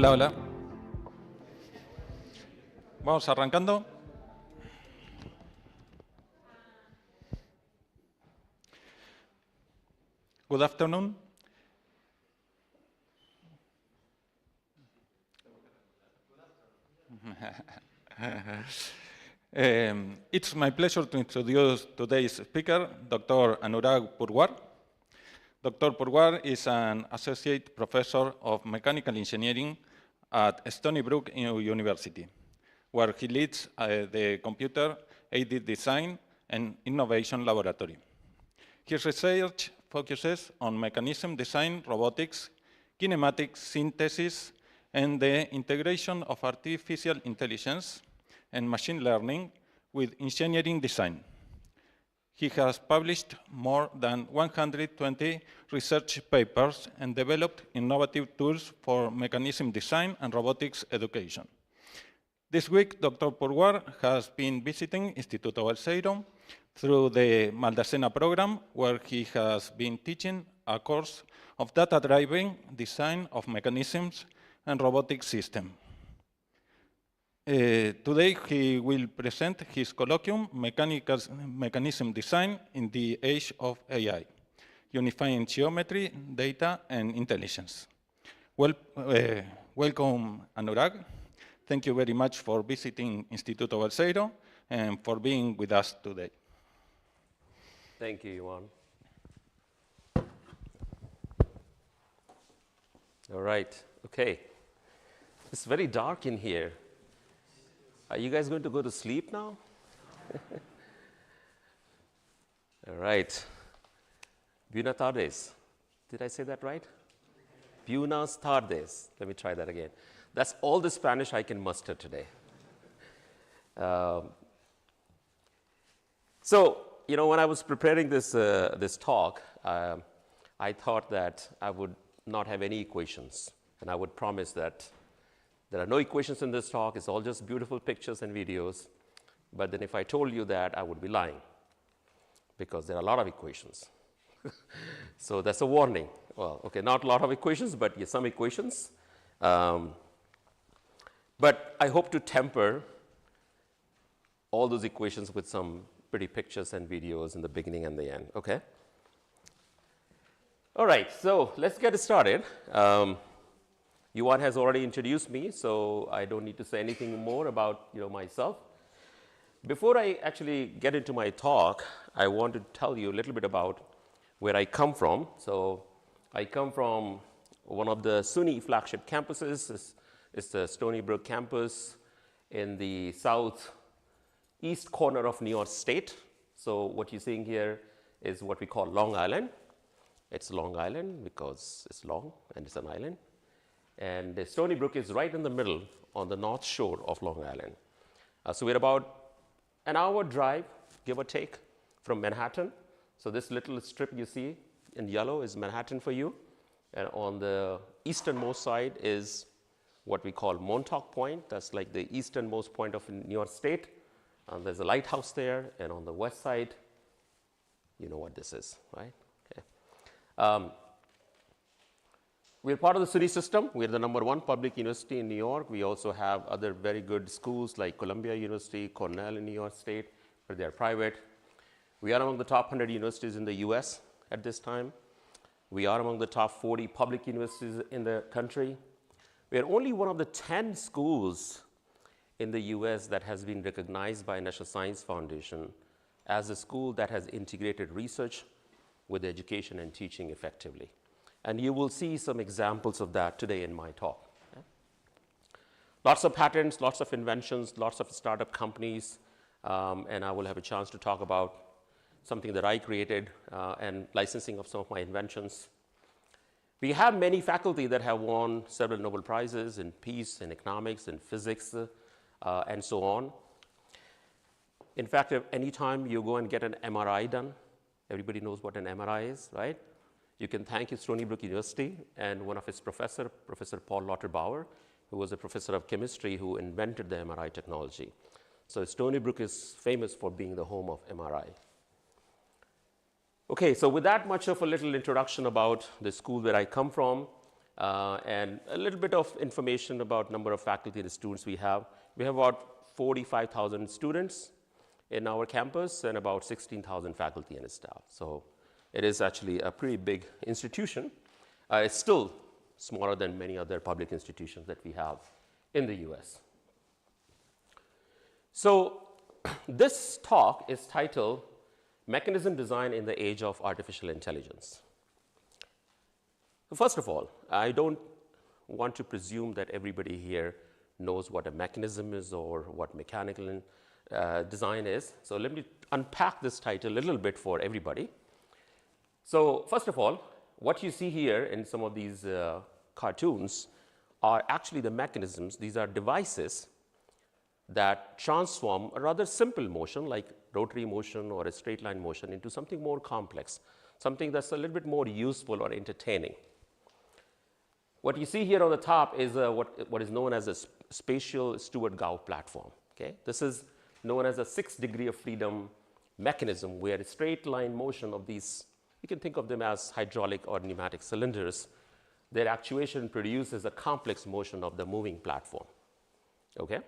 Hola, hola. Vamos arrancando. Good afternoon. It's my pleasure to introduce today's speaker, Dr. Anurag Purwar. Dr. Purwar is an associate professor of mechanical engineering at Stony Brook University, where he leads the computer-aided design and innovation laboratory. His research focuses on mechanism design, robotics, kinematic synthesis, and the integration of artificial intelligence and machine learning with engineering design. He has published more than 120 research papers and developed innovative tools for mechanism design and robotics education. This week, Dr. Purwar has been visiting Instituto Balseiro through the Maldacena program, where he has been teaching a course of data-driven design of mechanisms and robotic systems. Today, he will present his colloquium, Mechanism Design in the Age of AI, Unifying Geometry, Data, and Intelligence. Welcome, Anurag. Thank you very much for visiting Instituto Balseiro and for being with us today. Thank you, Yuan. All right, okay. It's very dark in here. Are you guys going to go to sleep now? All right. Buenas tardes. Did I say that right? Buenas tardes. Let me try that again. That's all the Spanish I can muster today. So, you know, when I was preparing this, this talk, I thought that I would not have any equations. And I would promise that there are no equations in this talk. It's all just beautiful pictures and videos. But then if I told you that, I would be lying, because there are a lot of equations. So that's a warning. Well, okay, not a lot of equations, but yeah, some equations. But I hope to temper all those equations with some pretty pictures and videos in the beginning and the end, okay? All right, so let's get started. Yuan has already introduced me, so I don't need to say anything more about myself. Before I actually get into my talk, I want to tell you a little bit about where I come from. So I come from one of the SUNY flagship campuses. It's the Stony Brook campus in the southeast corner of New York State. So what you're seeing here is what we call Long Island. It's Long Island because it's long and it's an island. And the Stony Brook is right in the middle on the north shore of Long Island. So we're about an hour drive, give or take, from Manhattan. So this little strip you see in yellow is Manhattan for you. And on the easternmost side is what we call Montauk Point. That's like the easternmost point of New York State. And there's a lighthouse there. And on the west side, you know what this is, right? Okay. We're part of the SUNY system. We're the #1 public university in New York. We also have other very good schools like Columbia University, Cornell in New York State, but they're private. We are among the top 100 universities in the US at this time. We are among the top 40 public universities in the country. We are only one of the 10 schools in the US that has been recognized by National Science Foundation as a school that has integrated research with education and teaching effectively. And you will see some examples of that today in my talk. Okay? Lots of patents, lots of inventions, lots of startup companies, and I will have a chance to talk about something that I created and licensing of some of my inventions. We have many faculty that have won several Nobel Prizes in peace, in economics, in physics, and so on. In fact, anytime you go and get an MRI done, everybody knows what an MRI is, right? You can thank Stony Brook University and one of its professor, Professor Paul Lauterbauer, who was a professor of chemistry who invented the MRI technology. So Stony Brook is famous for being the home of MRI. Okay, so with that much of a little introduction about the school where I come from, and a little bit of information about number of faculty and students we have. We have about 45,000 students in our campus and about 16,000 faculty and staff. So it is actually a pretty big institution. It's still smaller than many other public institutions that we have in the US. So this talk is titled Mechanism Design in the Age of Artificial Intelligence. First of all, I don't want to presume that everybody here knows what a mechanism is or what mechanical design is. So let me unpack this title a little bit for everybody. So first of all, what you see here in some of these cartoons are actually the mechanisms. These are devices that transform a rather simple motion like rotary motion or a straight line motion into something more complex, something that's a little bit more useful or entertaining. What you see here on the top is what is known as a spatial Stewart-Gauss platform. Okay? This is known as a 6 degree of freedom mechanism where a straight line motion of these, you can think of them as hydraulic or pneumatic cylinders, their actuation produces a complex motion of the moving platform. Okay?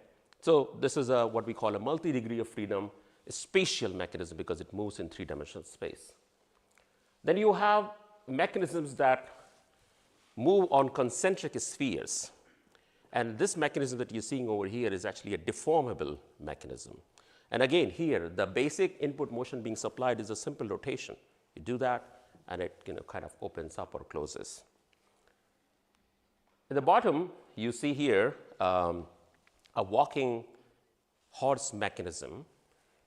So this is what we call a multi-degree of freedom, a spatial mechanism because it moves in 3-dimensional space. Then you have mechanisms that move on concentric spheres. And this mechanism that you're seeing over here is actually a deformable mechanism. And again, here, the basic input motion being supplied is a simple rotation. You do that, and it kind of opens up or closes. At the bottom, you see here a walking horse mechanism.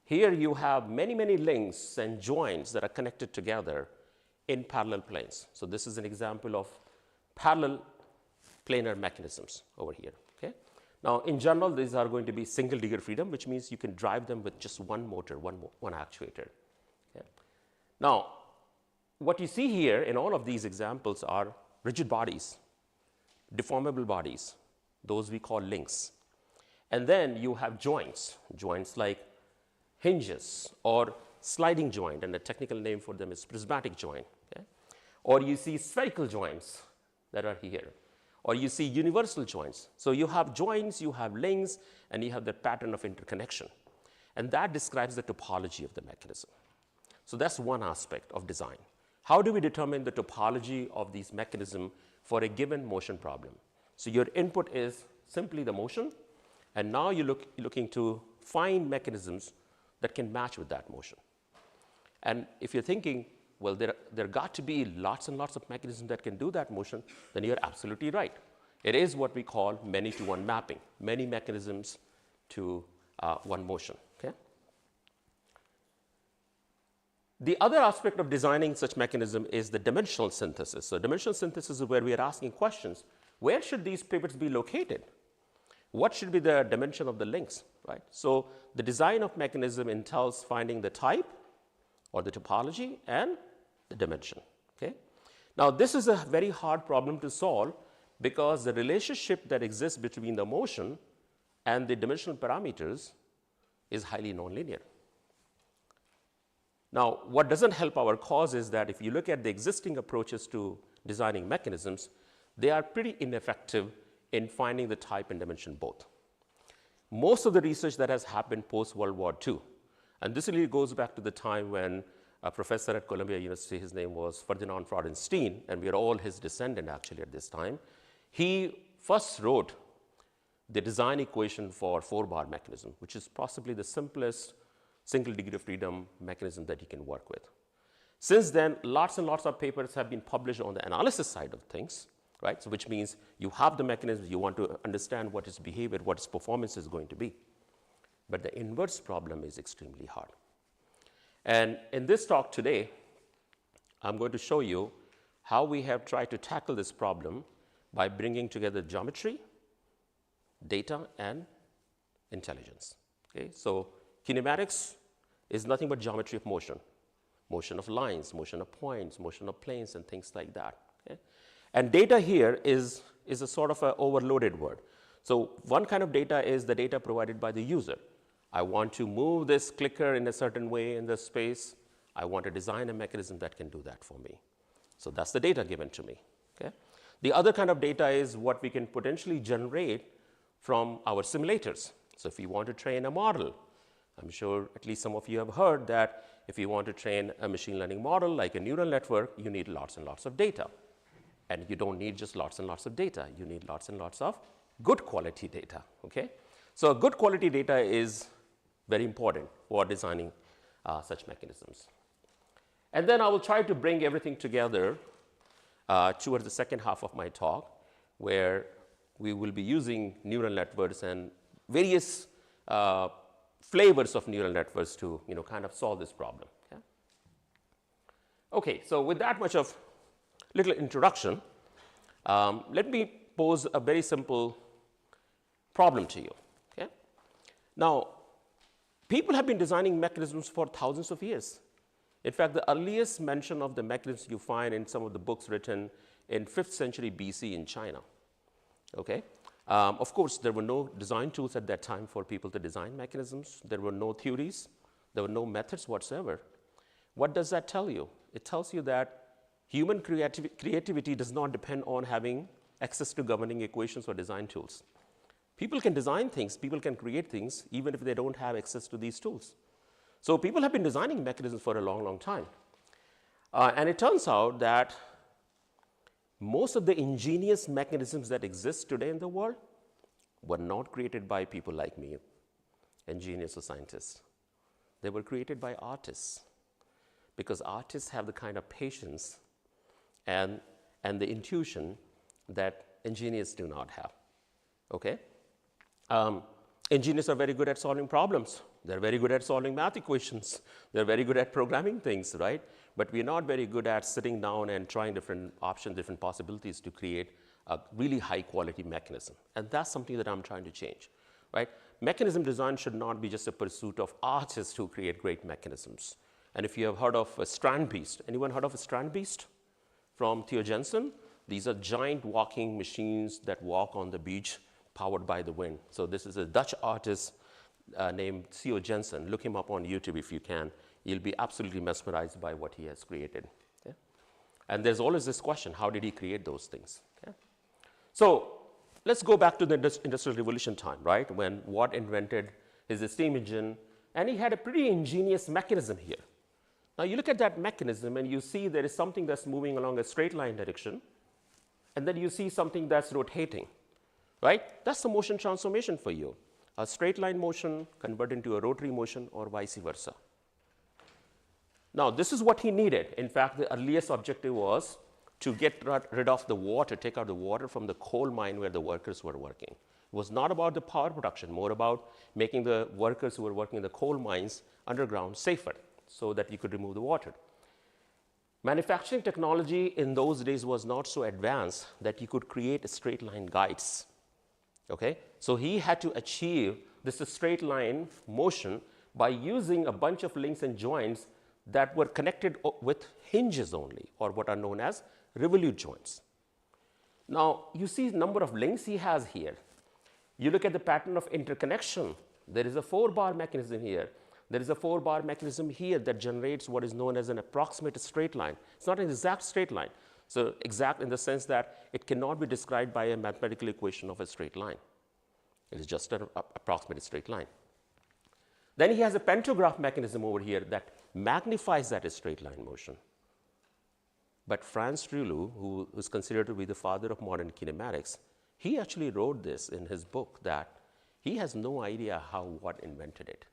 Here you have many, many links and joints that are connected together in parallel planes. So this is an example of parallel planar mechanisms over here. Okay? Now, in general, these are going to be single degree freedom, which means you can drive them with just one motor, one actuator. Okay? Now, what you see here in all of these examples are rigid bodies, deformable bodies, those we call links. And then you have joints like hinges or sliding joint, and the technical name for them is prismatic joint. Okay? Or you see spherical joints that are here. Or you see universal joints. So you have joints, you have links, and you have the pattern of interconnection. And that describes the topology of the mechanism. So that's one aspect of design. How do we determine the topology of these mechanisms for a given motion problem? So your input is simply the motion, and now you're looking to find mechanisms that can match with that motion. And if you're thinking, well, there got to be lots and lots of mechanisms that can do that motion, then you're absolutely right. It is what we call many-to-one mapping, many mechanisms to one motion. Okay? The other aspect of designing such mechanism is the dimensional synthesis. So dimensional synthesis is where we are asking questions. Where should these pivots be located? What should be the dimension of the links? Right? So the design of mechanism entails finding the type or the topology and the dimension. Okay? Now, this is a very hard problem to solve because the relationship that exists between the motion and the dimensional parameters is highly nonlinear. Now, what doesn't help our cause is that if you look at the existing approaches to designing mechanisms, they are pretty ineffective in finding the type and dimension both. Most of the research that has happened post-World War II, and this really goes back to the time when a professor at Columbia University, his name was Ferdinand Frauenstein, and we are all his descendant actually at this time. He first wrote the design equation for 4-bar mechanism, which is possibly the simplest single degree of freedom mechanism that you can work with. Since then, lots and lots of papers have been published on the analysis side of things, right? So which means you have the mechanism, you want to understand what its behavior, what its performance is going to be. But the inverse problem is extremely hard. And in this talk today, I'm going to show you how we have tried to tackle this problem by bringing together geometry, data, and intelligence. Okay? So kinematics is nothing but geometry of motion. Motion of lines, motion of points, motion of planes, and things like that. Okay? And data here is a sort of an overloaded word. So one kind of data is the data provided by the user. I want to move this clicker in a certain way in the space. I want to design a mechanism that can do that for me. So that's the data given to me. Okay? The other kind of data is what we can potentially generate from our simulators. So if you want to train a model, I'm sure at least some of you have heard that if you want to train a machine learning model like a neural network, you need lots and lots of data. And you don't need just lots and lots of data. You need lots and lots of good quality data, okay? So good quality data is very important for designing such mechanisms. And then I will try to bring everything together towards the second half of my talk, where we will be using neural networks and various flavors of neural networks to kind of solve this problem. Okay, so with that much of little introduction, let me pose a very simple problem to you. Okay? Now, people have been designing mechanisms for thousands of years. In fact, the earliest mention of the mechanisms you find in some of the books written in 5th century BC in China. Okay? Of course, there were no design tools at that time for people to design mechanisms. There were no theories. There were no methods whatsoever. What does that tell you? It tells you that human creativity does not depend on having access to governing equations or design tools. People can design things, people can create things, even if they don't have access to these tools. So people have been designing mechanisms for a long, long time. And it turns out that most of the ingenious mechanisms that exist today in the world were not created by people like me, engineers or scientists. They were created by artists, because artists have the kind of patience and the intuition that engineers do not have. Okay? Engineers are very good at solving problems. They're very good at solving math equations. They're very good at programming things, right? But we're not very good at sitting down and trying different options, different possibilities to create a really high quality mechanism. And that's something that I'm trying to change, right? Mechanism design should not be just a pursuit of artists who create great mechanisms. And if you have heard of a strand beast, anyone heard of a strand beast from Theo Jensen? These are giant walking machines that walk on the beach powered by the wind. So this is a Dutch artist named Theo Jensen. Look him up on YouTube if you can. You'll be absolutely mesmerized by what he has created. Okay? And there's always this question, how did he create those things? Okay? So let's go back to the Industrial Revolution time, right? When Watt invented his steam engine, and he had a pretty ingenious mechanism here. Now you look at that mechanism and you see there is something that's moving along a straight line direction, and then you see something that's rotating, right? That's the motion transformation for you. A straight line motion converted into a rotary motion or vice versa. Now this is what he needed. In fact, the earliest objective was to get rid of the water, take out the water from the coal mine where the workers were working. It was not about the power production, more about making the workers who were working in the coal mines underground safer so that you could remove the water. Manufacturing technology in those days was not so advanced that you could create straight line guides. Okay? So he had to achieve this straight line motion by using a bunch of links and joints that were connected with hinges only, or what are known as revolute joints. Now you see the number of links he has here. You look at the pattern of interconnection. There is a 4-bar mechanism here. There is a 4-bar mechanism here that generates what is known as an approximate straight line. It's not an exact straight line. So exact in the sense that it cannot be described by a mathematical equation of a straight line. It is just an approximate straight line. Then he has a pantograph mechanism over here that magnifies that straight line motion. But Franz Reuleaux, who is considered to be the father of modern kinematics, he actually wrote this in his book that he has no idea how Watt invented it.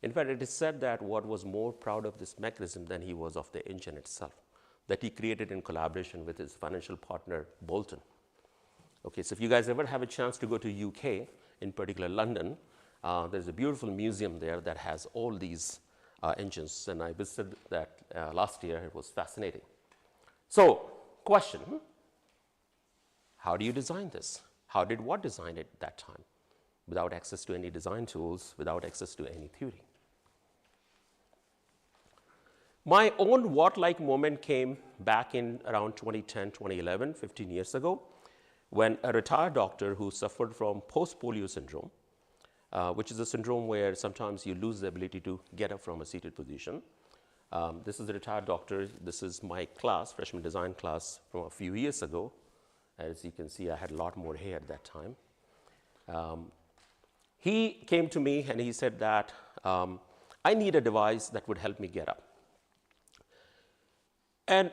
In fact, it is said that Watt was more proud of this mechanism than he was of the engine itself, that he created in collaboration with his financial partner, Bolton. Okay, so if you guys ever have a chance to go to UK, in particular London, there's a beautiful museum there that has all these engines, and I visited that last year. It was fascinating. So, question, how do you design this? How did Watt design it at that time? Without access to any design tools, without access to any theory. My own Watt-like moment came back in around 2010, 2011, 15 years ago, when a retired doctor who suffered from post-polio syndrome, which is a syndrome where sometimes you lose the ability to get up from a seated position. This is a retired doctor. This is my class, freshman design class from a few years ago. As you can see, I had a lot more hair at that time. He came to me and he said that I need a device that would help me get up. And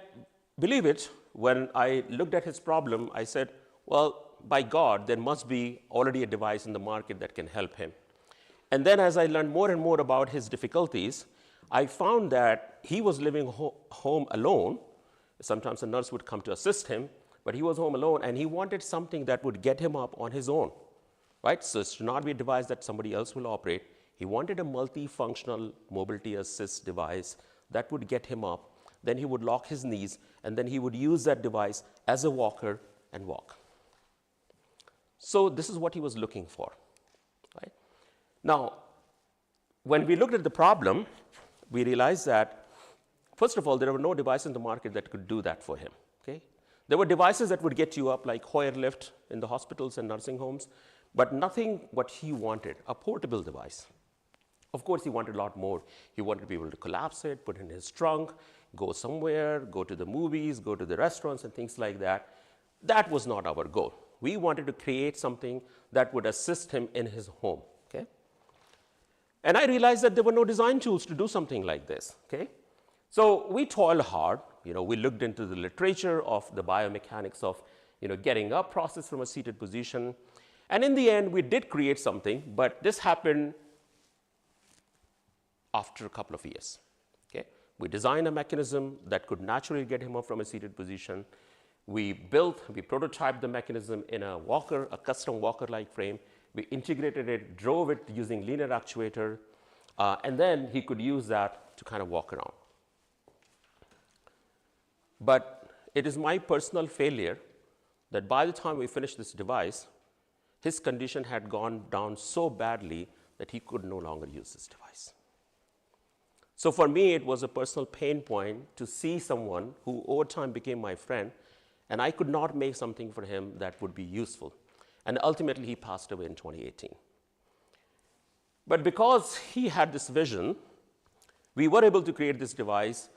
believe it, when I looked at his problem, I said, well, by God, there must be already a device in the market that can help him. And then as I learned more and more about his difficulties, I found that he was living home alone. Sometimes a nurse would come to assist him, but he was home alone, and he wanted something that would get him up on his own, right? So it should not be a device that somebody else will operate. He wanted a multifunctional mobility assist device that would get him up. Then he would lock his knees, and then he would use that device as a walker and walk. So this is what he was looking for, right? Now, when we looked at the problem, we realized that, first of all, there were no devices in the market that could do that for him, okay? There were devices that would get you up, like Hoyer lift in the hospitals and nursing homes, but nothing what he wanted, a portable device. Of course, he wanted a lot more. He wanted to be able to collapse it, put it in his trunk, go somewhere, go to the movies, go to the restaurants and things like that. That was not our goal. We wanted to create something that would assist him in his home, okay? And I realized that there were no design tools to do something like this, okay? So we toiled hard. We looked into the literature of the biomechanics of, getting up process from a seated position. And in the end, we did create something, but this happened after a couple of years, okay? We designed a mechanism that could naturally get him up from a seated position. We prototyped the mechanism in a walker, a custom walker-like frame. We integrated it, drove it using linear actuator, and then he could use that to kind of walk around. But it is my personal failure that by the time we finished this device, his condition had gone down so badly that he could no longer use this device. So for me, it was a personal pain point to see someone who over time became my friend, and I could not make something for him that would be useful. And ultimately, he passed away in 2018. But because he had this vision, we were able to create this device.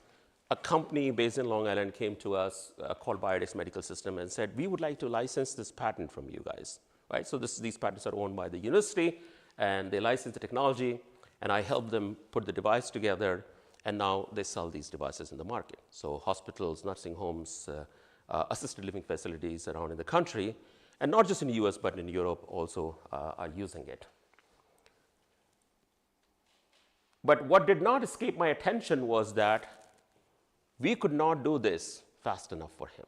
A company based in Long Island came to us called Biodex Medical System and said, we would like to license this patent from you guys, right? So these patents are owned by the university, and they license the technology, and I helped them put the device together, and now they sell these devices in the market. So hospitals, nursing homes, assisted living facilities around in the country, and not just in the US, but in Europe also are using it. But what did not escape my attention was that we could not do this fast enough for him.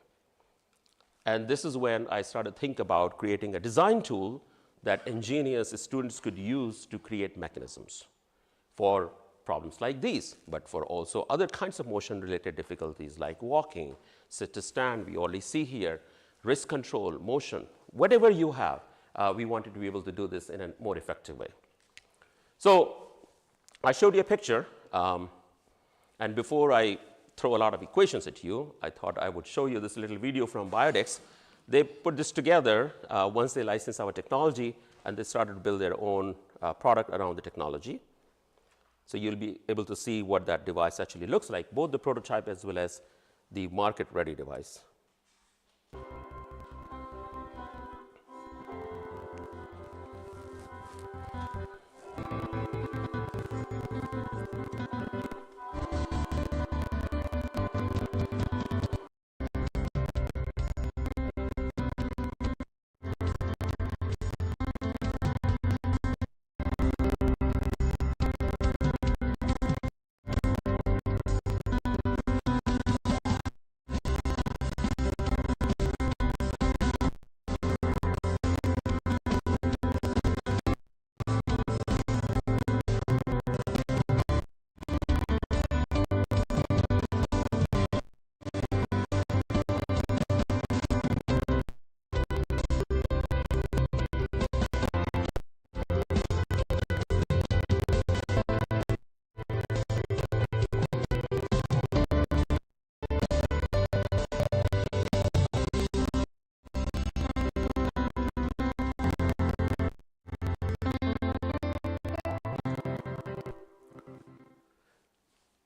And this is when I started to think about creating a design tool that engineers, students could use to create mechanisms for problems like these, but for also other kinds of motion-related difficulties like walking, sit to stand, we already see here, wrist control, motion, whatever you have, we wanted to be able to do this in a more effective way. So I showed you a picture, and before I throw a lot of equations at you, I thought I would show you this little video from Biodex. They put this together once they licensed our technology, and they started to build their own product around the technology. So you'll be able to see what that device actually looks like, both the prototype as well as the market-ready device.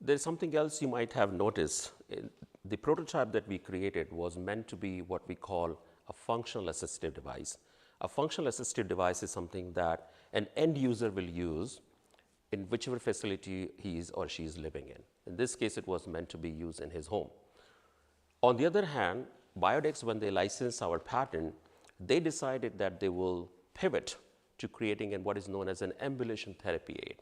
There's something else you might have noticed. The prototype that we created was meant to be what we call a functional assistive device. A functional assistive device is something that an end user will use in whichever facility he is or she is living in. In this case, it was meant to be used in his home. On the other hand, Biodex, when they licensed our patent, they decided that they will pivot to creating what is known as an ambulation therapy aid.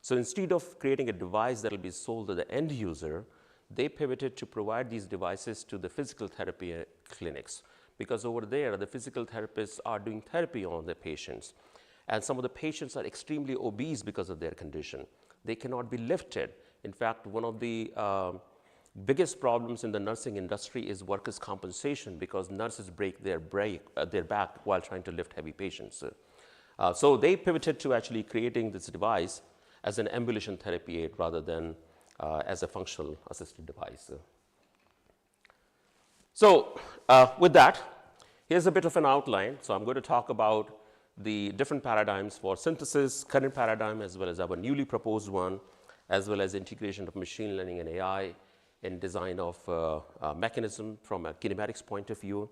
So instead of creating a device that will be sold to the end user, they pivoted to provide these devices to the physical therapy clinics, because over there, the physical therapists are doing therapy on the patients. And some of the patients are extremely obese because of their condition. They cannot be lifted. In fact, one of the biggest problems in the nursing industry is workers' compensation, because nurses break their back while trying to lift heavy patients. So they pivoted to actually creating this device as an ambulation therapy aid rather than as a functional assistive device. So with that, here's a bit of an outline. So I'm going to talk about the different paradigms for synthesis, current paradigm, as well as our newly proposed one, as well as integration of machine learning and AI in design of mechanism from a kinematics point of view.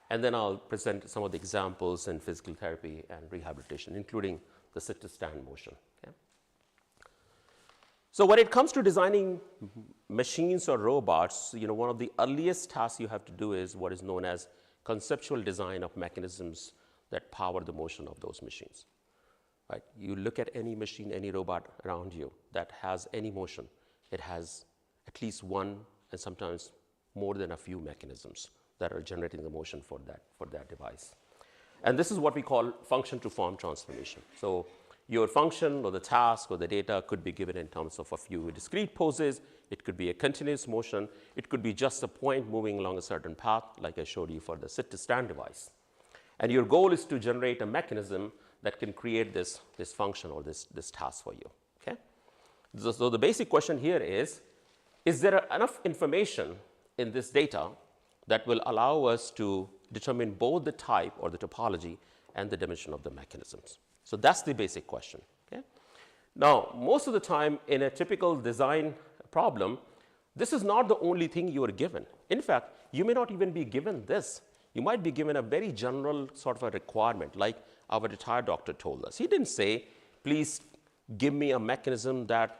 And then I'll present some of the examples in physical therapy and rehabilitation, including the sit-to-stand motion. Okay? So when it comes to designing machines or robots, one of the earliest tasks you have to do is what is known as conceptual design of mechanisms that power the motion of those machines. Right? You look at any machine, any robot around you that has any motion, it has at least one and sometimes more than a few mechanisms that are generating the motion for that device. And this is what we call function to form transformation. So your function or the task or the data could be given in terms of a few discrete poses. It could be a continuous motion. It could be just a point moving along a certain path, like I showed you for the sit-to-stand device. And your goal is to generate a mechanism that can create this function or this task for you. Okay? So the basic question here is there enough information in this data that will allow us to determine both the type or the topology and the dimension of the mechanisms? So that's the basic question. Okay? Now, most of the time in a typical design problem, this is not the only thing you are given. In fact, you may not even be given this. You might be given a very general sort of a requirement, like our retired doctor told us. He didn't say, please give me a mechanism that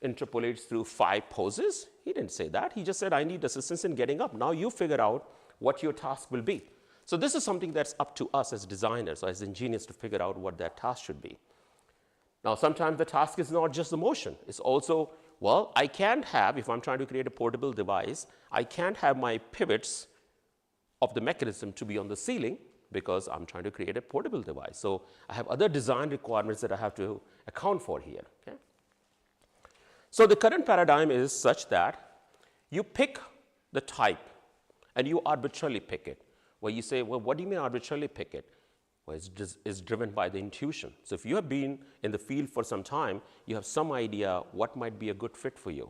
interpolates through 5 poses. He didn't say that. He just said, I need assistance in getting up. Now you figure out what your task will be. So this is something that's up to us as designers or as engineers to figure out what that task should be. Now, sometimes the task is not just the motion. It's also, well, I can't have, if I'm trying to create a portable device, I can't have my pivots of the mechanism to be on the ceiling because I'm trying to create a portable device. So I have other design requirements that I have to account for here. Okay? So the current paradigm is such that you pick the type and you arbitrarily pick it. Well, you say, well, what do you mean arbitrarily pick it? Well, it's driven by the intuition. So if you have been in the field for some time, you have some idea what might be a good fit for you,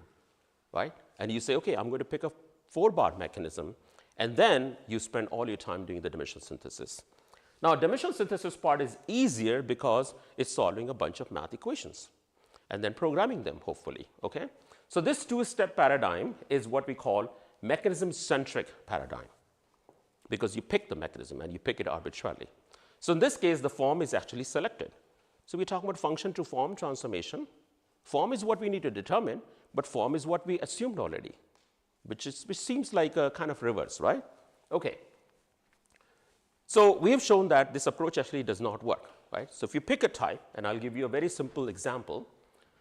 right? And you say, okay, I'm going to pick a 4-bar mechanism, and then you spend all your time doing the dimensional synthesis. Now, dimensional synthesis part is easier because it's solving a bunch of math equations and then programming them, hopefully, okay? So this 2-step paradigm is what we call mechanism-centric paradigm, because you pick the mechanism and you pick it arbitrarily. So in this case, the form is actually selected. So we're talking about function to form transformation. Form is what we need to determine, but form is what we assumed already, which seems like a kind of reverse, right? Okay. So we have shown that this approach actually does not work, right? So if you pick a type, and I'll give you a very simple example.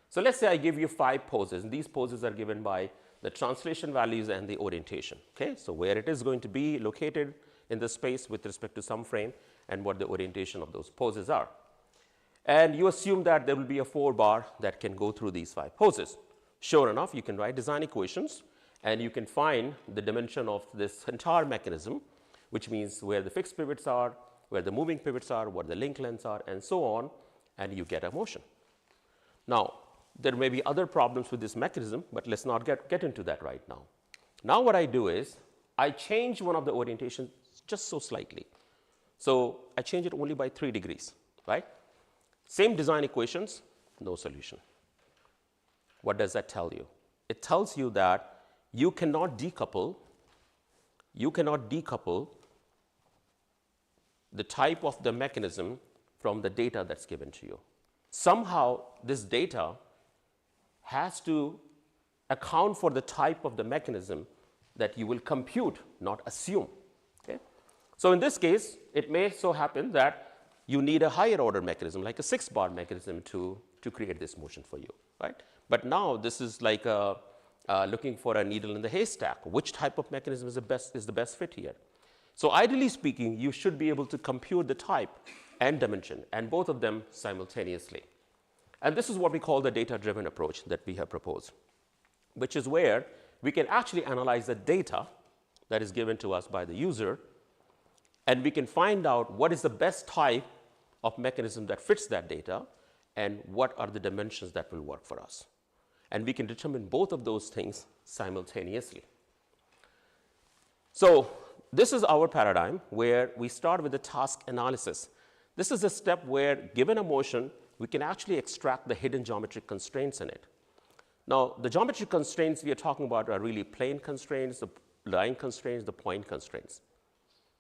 So let's say I give you 5 poses, and these poses are given by the translation values and the orientation, okay? So where it is going to be located in the space with respect to some frame and what the orientation of those poses are. And you assume that there will be a 4-bar that can go through these 5 poses. Sure enough, you can write design equations and you can find the dimension of this entire mechanism, which means where the fixed pivots are, where the moving pivots are, what the link lengths are, and so on, and you get a motion. Now, there may be other problems with this mechanism, but let's not get into that right now. Now what I do is I change one of the orientations just so slightly. So I change it only by 3 degrees, right? Same design equations, no solution. What does that tell you? It tells you that you cannot decouple the type of the mechanism from the data that's given to you. Somehow, this data has to account for the type of the mechanism that you will compute, not assume. Okay? So in this case, it may so happen that you need a higher order mechanism, like a 6-bar mechanism to create this motion for you, right? But now this is like looking for a needle in the haystack. Which type of mechanism is the best fit here? So ideally speaking, you should be able to compute the type and dimension, and both of them simultaneously. And this is what we call the data-driven approach that we have proposed, which is where we can actually analyze the data that is given to us by the user, and we can find out what is the best type of mechanism that fits that data and what are the dimensions that will work for us. And we can determine both of those things simultaneously. So this is our paradigm where we start with the task analysis. This is a step where, given a motion, we can actually extract the hidden geometric constraints in it. Now, the geometric constraints we are talking about are really plane constraints, the line constraints, the point constraints.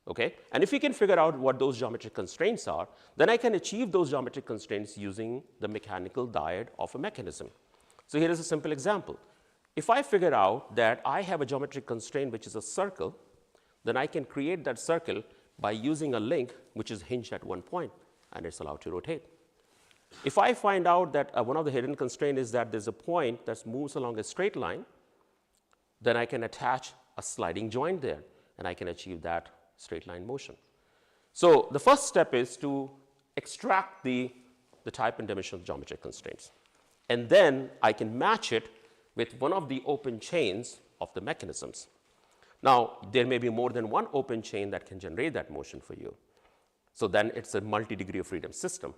Okay? And if we can figure out what those geometric constraints are, then I can achieve those geometric constraints using the mechanical dyad of a mechanism. So here is a simple example. If I figure out that I have a geometric constraint which is a circle, then I can create that circle by using a link which is hinged at one point, and it's allowed to rotate. If I find out that one of the hidden constraints is that there's a point that moves along a straight line, then I can attach a sliding joint there, and I can achieve that straight line motion. So the first step is to extract the type and dimension of geometric constraints. And then I can match it with one of the open chains of the mechanisms. Now, there may be more than one open chain that can generate that motion for you. So then it's a multi-degree of freedom system.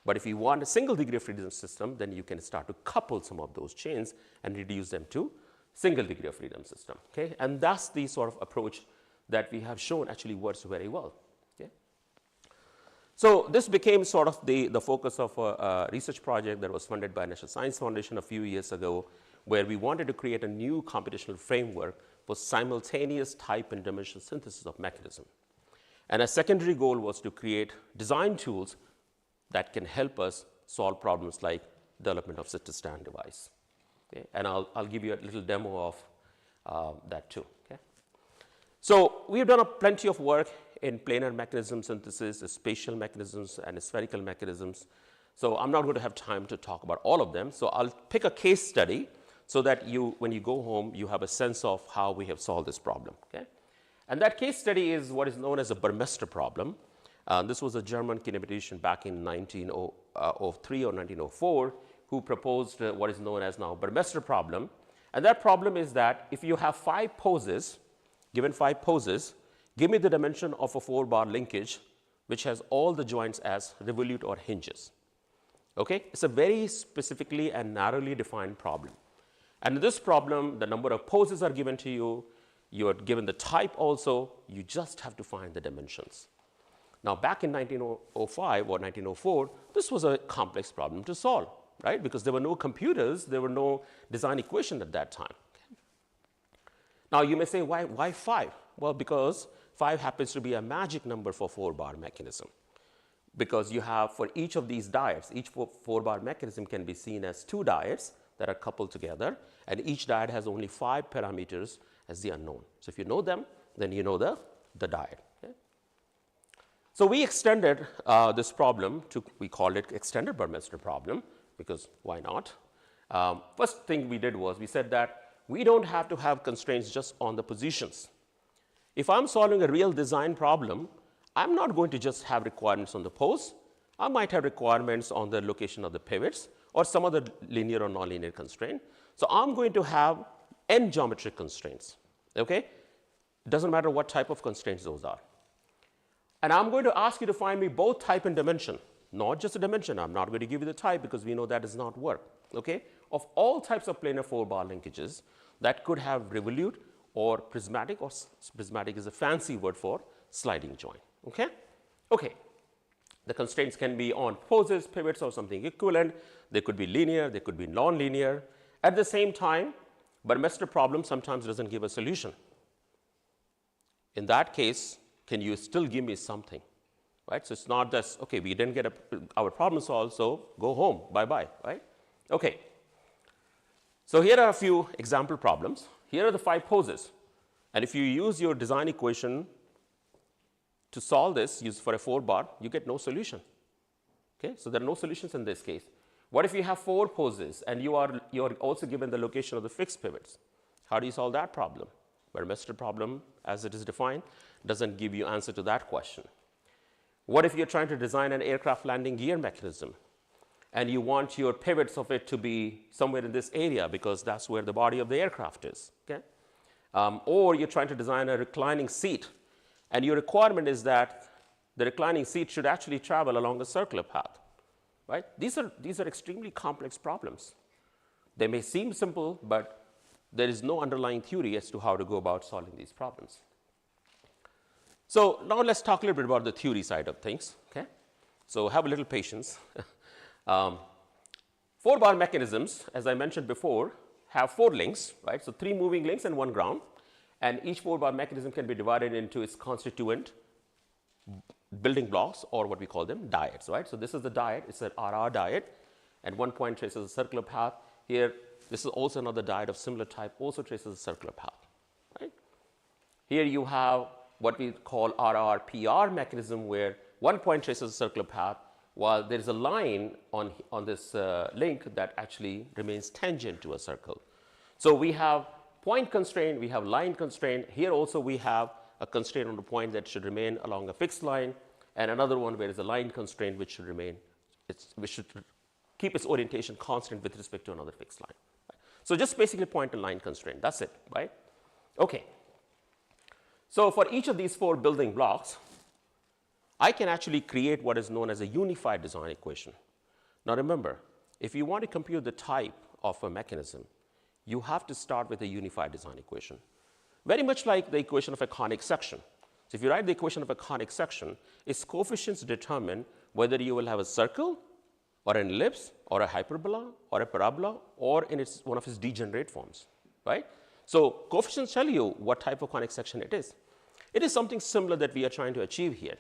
But if you want a single degree of freedom system, then you can start to couple some of those chains and reduce them to single degree of freedom system. Okay? And that's the sort of approach that we have shown actually works very well. Okay? So this became sort of the focus of a research project that was funded by National Science Foundation a few years ago, where we wanted to create a new computational framework for simultaneous type and dimension synthesis of mechanism. And a secondary goal was to create design tools that can help us solve problems like development of sit-to-stand device. Okay? And I'll give you a little demo of that too. Okay? So we've done plenty of work in planar mechanism synthesis, spatial mechanisms, and spherical mechanisms. So I'm not going to have time to talk about all of them. So I'll pick a case study so that when you go home, you have a sense of how we have solved this problem. Okay? And that case study is what is known as a Burmester problem. This was a German kinematician back in 1903 or 1904 who proposed what is known as now Burmester problem. And that problem is that if you have 5 poses, given 5 poses, give me the dimension of a 4-bar linkage which has all the joints as revolute or hinges. Okay? It's a very specifically and narrowly defined problem. And in this problem, the number of poses are given to you. You are given the type also. You just have to find the dimensions. Now, back in 1905 or 1904, this was a complex problem to solve, right? Because there were no computers, there were no design equation at that time. Okay? Now, you may say, why 5? Well, because 5 happens to be a magic number for 4-bar mechanism. Because you have, for each of these dyads, each 4-bar mechanism can be seen as 2 dyads that are coupled together, and each dyad has only 5 parameters as the unknown. So if you know them, then you know the dyad. Okay? So we extended this problem we called it extended Burmester problem, because why not? First thing we did was we said that we don't have to have constraints just on the positions. If I'm solving a real design problem, I'm not going to just have requirements on the pose. I might have requirements on the location of the pivots or some other linear or nonlinear constraint. So I'm going to have n geometric constraints. Okay? It doesn't matter what type of constraints those are. And I'm going to ask you to find me both type and dimension, not just a dimension. I'm not going to give you the type because we know that does not work. Okay? Of all types of planar 4-bar linkages that could have revolute or prismatic is a fancy word for sliding joint. Okay? Okay. The constraints can be on poses, pivots, or something equivalent. They could be linear, they could be non-linear. At the same time, Burmester problem sometimes doesn't give a solution. In that case, can you still give me something? right? So it's not just, okay, we didn't get our problem solved, so go home, bye-bye, right? Okay. So here are a few example problems. Here are the 5 poses. And if you use your design equation to solve this, use for a 4-bar, you get no solution. Okay, so there are no solutions in this case. What if you have 4 poses and you are also given the location of the fixed pivots? How do you solve that problem? Burmester problem, as it is defined, doesn't give you answer to that question. What if you're trying to design an aircraft landing gear mechanism and you want your pivots of it to be somewhere in this area because that's where the body of the aircraft is? Okay? Or you're trying to design a reclining seat and your requirement is that the reclining seat should actually travel along a circular path, right? These are extremely complex problems. They may seem simple, but there is no underlying theory as to how to go about solving these problems. So now let's talk a little bit about the theory side of things, okay? So have a little patience. 4-bar mechanisms, as I mentioned before, have 4 links, right? So 3 moving links and 1 ground. And each 4-bar mechanism can be divided into its constituent building blocks, or what we call them, dyads, right? So this is the dyad, it's an RR dyad, and 1 point traces a circular path. Here, this is also another dyad of similar type, also traces a circular path, right? Here you have what we call RR-PR mechanism, where 1 point traces a circular path, while there is a line on this link that actually remains tangent to a circle. So we have point constraint, we have line constraint. Here also we have a constraint on the point that should remain along a fixed line, and another one where there is a line constraint which should remain, which should keep its orientation constant with respect to another fixed line. Right? So just basically point and line constraint, that's it, right? Okay. So for each of these 4 building blocks, I can actually create what is known as a unified design equation. Now remember, if you want to compute the type of a mechanism, you have to start with a unified design equation. Very much like the equation of a conic section. So if you write the equation of a conic section, its coefficients determine whether you will have a circle or an ellipse or a hyperbola or a parabola or in one of its degenerate forms, right? So coefficients tell you what type of conic section it is. It is something similar that we are trying to achieve here.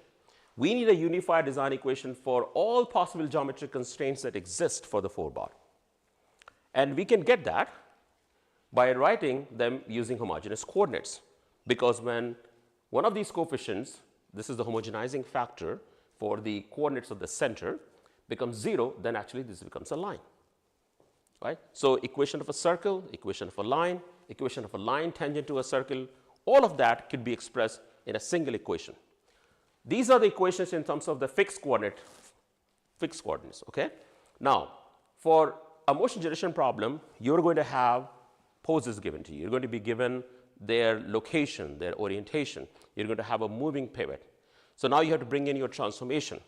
We need a unified design equation for all possible geometric constraints that exist for the 4-bar. And we can get that by writing them using homogeneous coordinates, because when one of these coefficients, this is the homogenizing factor for the coordinates of the center, becomes 0, then actually this becomes a line, right? So equation of a circle, equation of a line tangent to a circle, all of that could be expressed in a single equation. These are the equations in terms of the fixed coordinates, okay? Now, for a motion generation problem, you're going to have poses given to you. You're going to be given their location, their orientation. You're going to have a moving pivot. So now you have to bring in your transformation.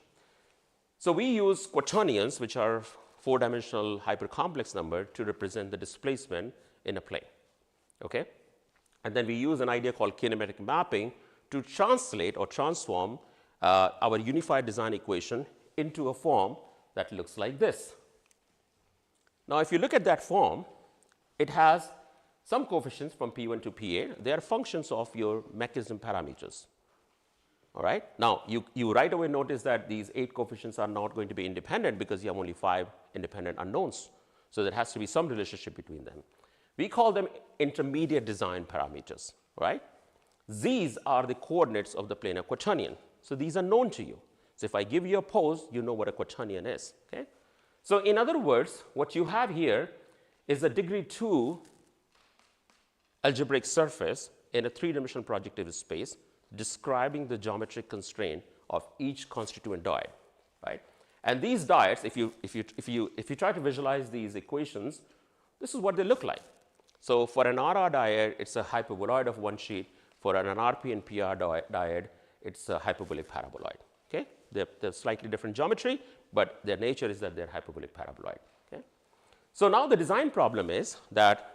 So we use quaternions, which are 4-dimensional hypercomplex number, to represent the displacement in a plane, okay? And then we use an idea called kinematic mapping to translate or transform our unified design equation into a form that looks like this. Now, if you look at that form, it has some coefficients from P1 to PA. They are functions of your mechanism parameters. All right? Now, you right away notice that these 8 coefficients are not going to be independent because you have only 5 independent unknowns. So there has to be some relationship between them. We call them intermediate design parameters, right? These are the coordinates of the planar quaternion. So these are known to you. So if I give you a pose, you know what a quaternion is, okay? So in other words, what you have here is a degree 2 algebraic surface in a 3-dimensional projective space describing the geometric constraint of each constituent dyad, right? And these dyads, if you try to visualize these equations, this is what they look like. So for an RR dyad, it's a hyperboloid of 1 sheet. For an RP and PR dyad, it's a hyperbolic paraboloid, okay? They're slightly different geometry, but their nature is that they're hyperbolic paraboloid, okay? So now the design problem is that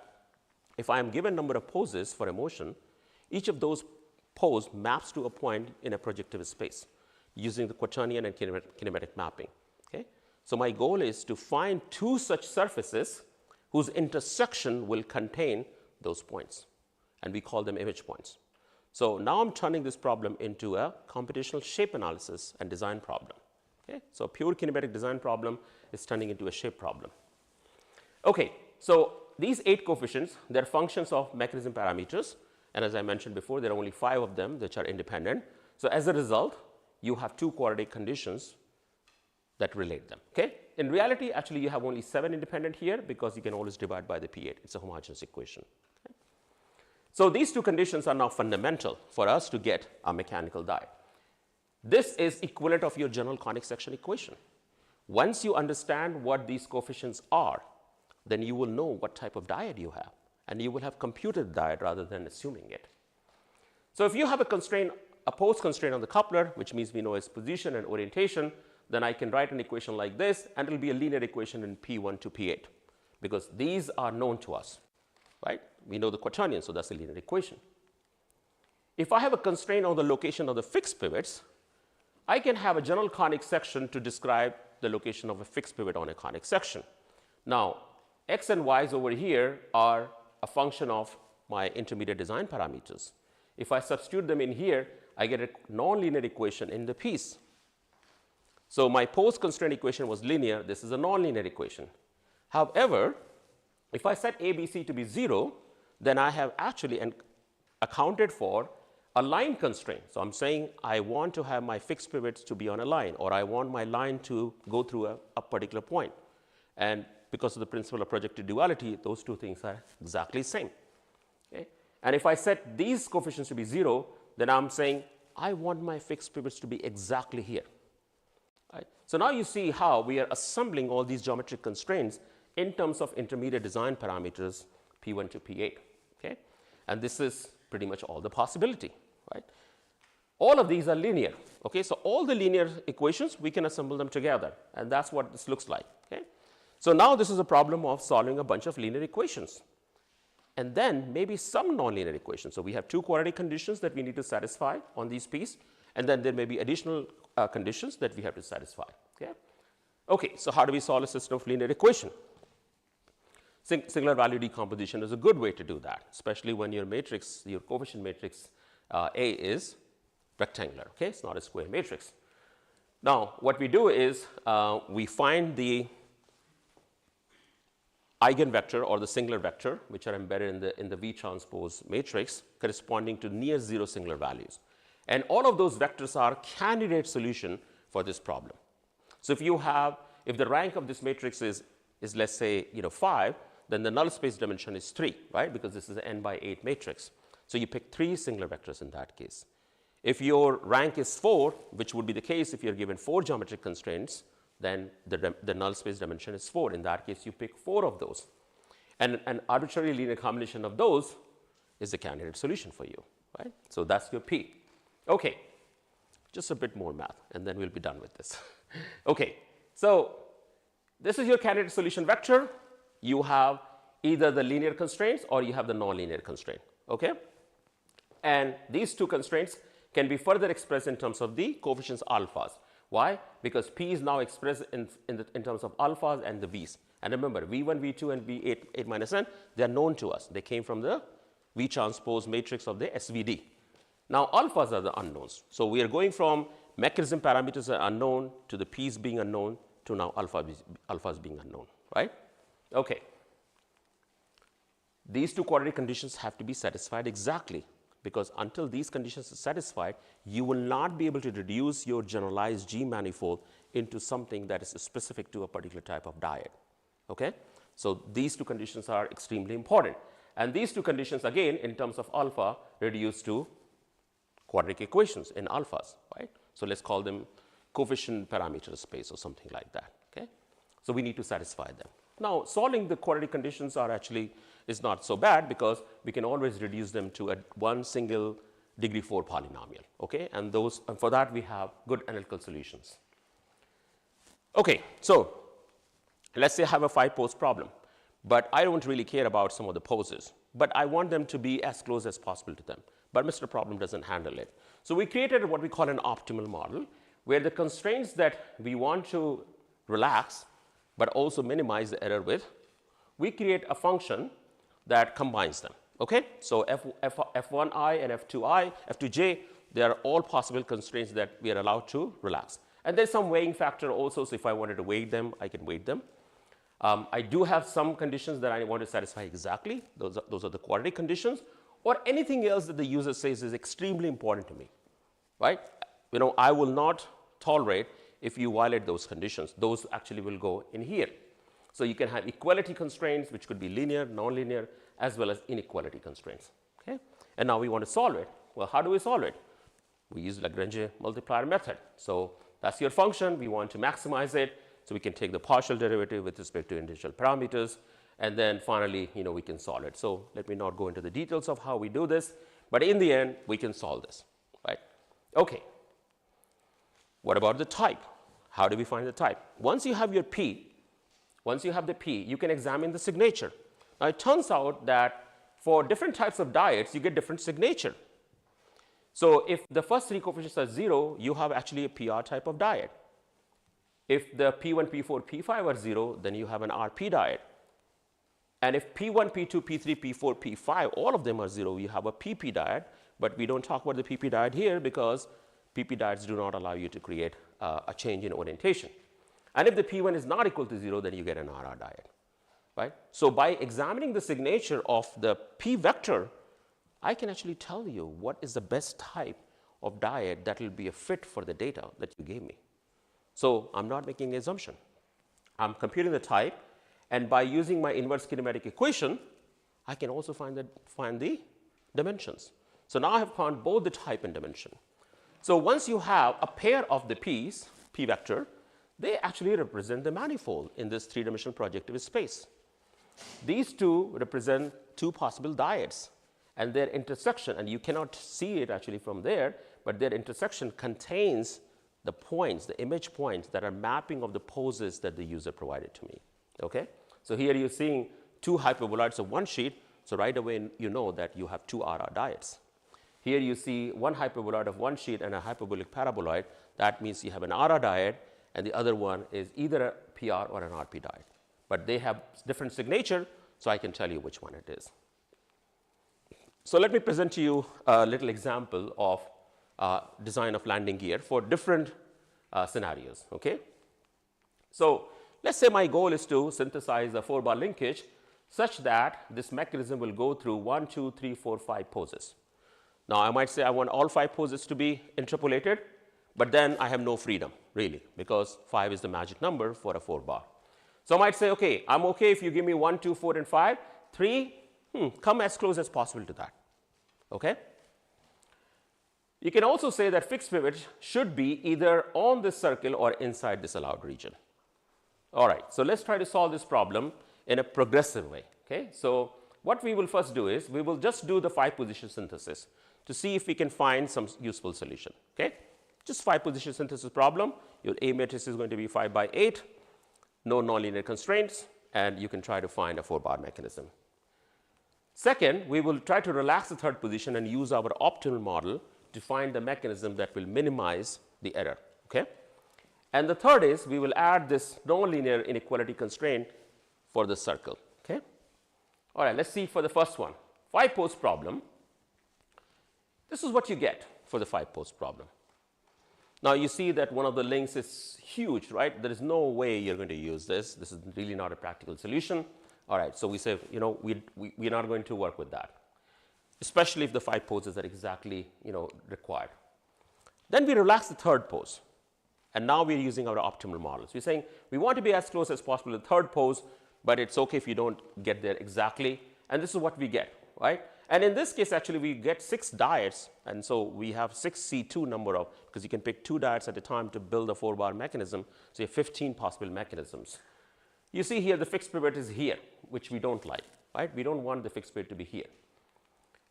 if I am given number of poses for a motion, each of those pose maps to a point in a projective space using the quaternion and kinematic mapping, okay? So my goal is to find 2 such surfaces whose intersection will contain those points, and we call them image points. So now I'm turning this problem into a computational shape analysis and design problem. Okay? So pure kinematic design problem is turning into a shape problem. Okay, so these 8 coefficients, they're functions of mechanism parameters, and as I mentioned before, there are only 5 of them which are independent. So as a result, you have 2 quadratic conditions that relate them. Okay? In reality, actually you have only 7 independent here because you can always divide by the P8. It's a homogeneous equation. Okay? So these 2 conditions are now fundamental for us to get a mechanical die. This is equivalent of your general conic section equation. Once you understand what these coefficients are, then you will know what type of diode you have, and you will have computed diode rather than assuming it. So if you have a constraint, a pose constraint on the coupler, which means we know its position and orientation, then I can write an equation like this, and it will be a linear equation in P1 to P8, because these are known to us, right? We know the quaternion, so that's a linear equation. If I have a constraint on the location of the fixed pivots, I can have a general conic section to describe the location of a fixed pivot on a conic section. Now, x and y's over here are a function of my intermediate design parameters. If I substitute them in here, I get a nonlinear equation in the piece. So my pose constraint equation was linear. This is a nonlinear equation. However, if I set a, b, c to be 0, then I have actually accounted for a line constraint. So I'm saying I want to have my fixed pivots to be on a line, or I want my line to go through a particular point. And because of the principle of projective duality, those 2 things are exactly the same. Okay? And if I set these coefficients to be 0, then I'm saying I want my fixed pivots to be exactly here. Right? So now you see how we are assembling all these geometric constraints in terms of intermediate design parameters P1 to P8. Okay? And this is pretty much all the possibility. Right? All of these are linear. Okay? So all the linear equations, we can assemble them together, and that's what this looks like. Okay? So now this is a problem of solving a bunch of linear equations, and then maybe some nonlinear equations. So we have 2 quadratic conditions that we need to satisfy on these piece, and then there may be additional conditions that we have to satisfy. Okay? Okay, so how do we solve a system of linear equation? Singular value decomposition is a good way to do that, especially when your matrix, your coefficient matrix A is rectangular. Okay? It's not a square matrix. Now, what we do is we find the eigenvector or the singular vector, which are embedded in the V transpose matrix corresponding to near 0 singular values. And all of those vectors are candidate solution for this problem. So if the rank of this matrix is let's say 5, then the null space dimension is 3, right? Because this is an n by 8 matrix. So you pick 3 singular vectors in that case. If your rank is 4, which would be the case if you're given 4 geometric constraints, then the null space dimension is 4. In that case, you pick 4 of those. And an arbitrary linear combination of those is the candidate solution for you, right? So that's your P. Okay, just a bit more math, and then we'll be done with this. Okay, so this is your candidate solution vector. You have either the linear constraints or you have the nonlinear constraint, okay? And these 2 constraints can be further expressed in terms of the coefficients alphas. Why? Because P is now expressed in terms of alphas and the V's. And remember, V1, V2, and V8, 8 minus n, they are known to us. They came from the V transpose matrix of the SVD. Now, alphas are the unknowns. So we are going from mechanism parameters are unknown to the P's being unknown to now alphas being unknown, right? Okay. These 2 quadratic conditions have to be satisfied exactly, because until these conditions are satisfied, you will not be able to reduce your generalized G manifold into something that is specific to a particular type of diode. Okay? So these 2 conditions are extremely important. And these 2 conditions, again, in terms of alpha, reduce to quadratic equations in alphas, right? So let's call them coefficient parameter space or something like that. Okay? So we need to satisfy them. Now, solving the quadratic conditions is not so bad, because we can always reduce them to one single degree 4 polynomial. Okay? And for that we have good analytical solutions. Okay, so let's say I have a 5-pose problem, but I don't really care about some of the poses, but I want them to be as close as possible to them. But Mr. Problem doesn't handle it. So we created what we call an optimal model, where the constraints that we want to relax but also minimize the error with, we create a function that combines them. Okay? So F1i and F2j, they are all possible constraints that we are allowed to relax. And there's some weighing factor also, so if I wanted to weight them, I can weight them. I do have some conditions that I want to satisfy exactly. Those are the quadratic conditions, or anything else that the user says is extremely important to me, right? You know, I will not tolerate if you violate those conditions. Those actually will go in here. So you can have equality constraints, which could be linear, nonlinear, as well as inequality constraints. Okay? And now we want to solve it. Well, how do we solve it? We use Lagrange multiplier method. So that's your function. We want to maximize it. So we can take the partial derivative with respect to individual parameters. And then finally, you know, we can solve it. So let me not go into the details of how we do this. But in the end, we can solve this. Right? Okay. What about the type? How do we find the type? Once you have your P, once you have the P, you can examine the signature. Now, it turns out that for different types of diodes, you get different signature. So if the first three coefficients are 0, you have actually a PR type of diode. If the P1, P4, P5 are 0, then you have an RP diode. And if P1, P2, P3, P4, P5, all of them are 0, you have a PP diode. But we don't talk about the PP diode here because PP diodes do not allow you to create a change in orientation. And if the P1 is not equal to 0, then you get an RR diode, right? So by examining the signature of the P vector, I can actually tell you what is the best type of diode that will be a fit for the data that you gave me. So I'm not making an assumption. I'm computing the type, and by using my inverse kinematic equation, I can also find the dimensions. So now I have found both the type and dimension. So once you have a pair of the P's, P vector, they actually represent the manifold in this three-dimensional projective space. These two represent two possible diodes, and their intersection, and you cannot see it actually from there, but their intersection contains the points, the image points that are mapping of the poses that the user provided to me. Okay? So here you're seeing two hyperboloids of one sheet, so right away you know that you have two RR diodes. Here you see one hyperboloid of one sheet and a hyperbolic paraboloid. That means you have an RR diode, and the other one is either a PR or an RP diode. But they have different signature, so I can tell you which one it is. So let me present to you a little example of design of landing gear for different scenarios. Okay? So let's say my goal is to synthesize a 4-bar linkage such that this mechanism will go through 1, 2, 3, 4, 5 poses. Now, I might say I want all 5 poses to be interpolated, but then I have no freedom, really, because 5 is the magic number for a 4-bar. So I might say, okay, I'm okay if you give me 1, 2, 4, and 5. 3, come as close as possible to that. Okay? You can also say that fixed pivot should be either on this circle or inside this allowed region. All right, so let's try to solve this problem in a progressive way. Okay? So what we will first do is we will just do the 5-position synthesis to see if we can find some useful solution. Okay? Just 5-position synthesis problem. Your A matrix is going to be 5 by 8, no nonlinear constraints, and you can try to find a 4-bar mechanism. Second, we will try to relax the third position and use our optimal model to find the mechanism that will minimize the error. Okay? And the third is we will add this nonlinear inequality constraint for the circle. Okay? All right, let's see for the first one. 5-pose problem. This is what you get for the 5-pose problem. Now you see that one of the links is huge, right? There is no way you're going to use this. This is really not a practical solution. All right, so we say, you know, we're not going to work with that, especially if the 5 poses are exactly, you know, required. Then we relax the third pose, and now we're using our optimal models. We're saying we want to be as close as possible to the third pose, but it's okay if you don't get there exactly, and this is what we get, right? And in this case, actually, we get 6 diodes, and so we have 6C2 number of, because you can pick 2 diodes at a time to build a 4-bar mechanism, so you have 15 possible mechanisms. You see here the fixed pivot is here, which we don't like, right? We don't want the fixed pivot to be here.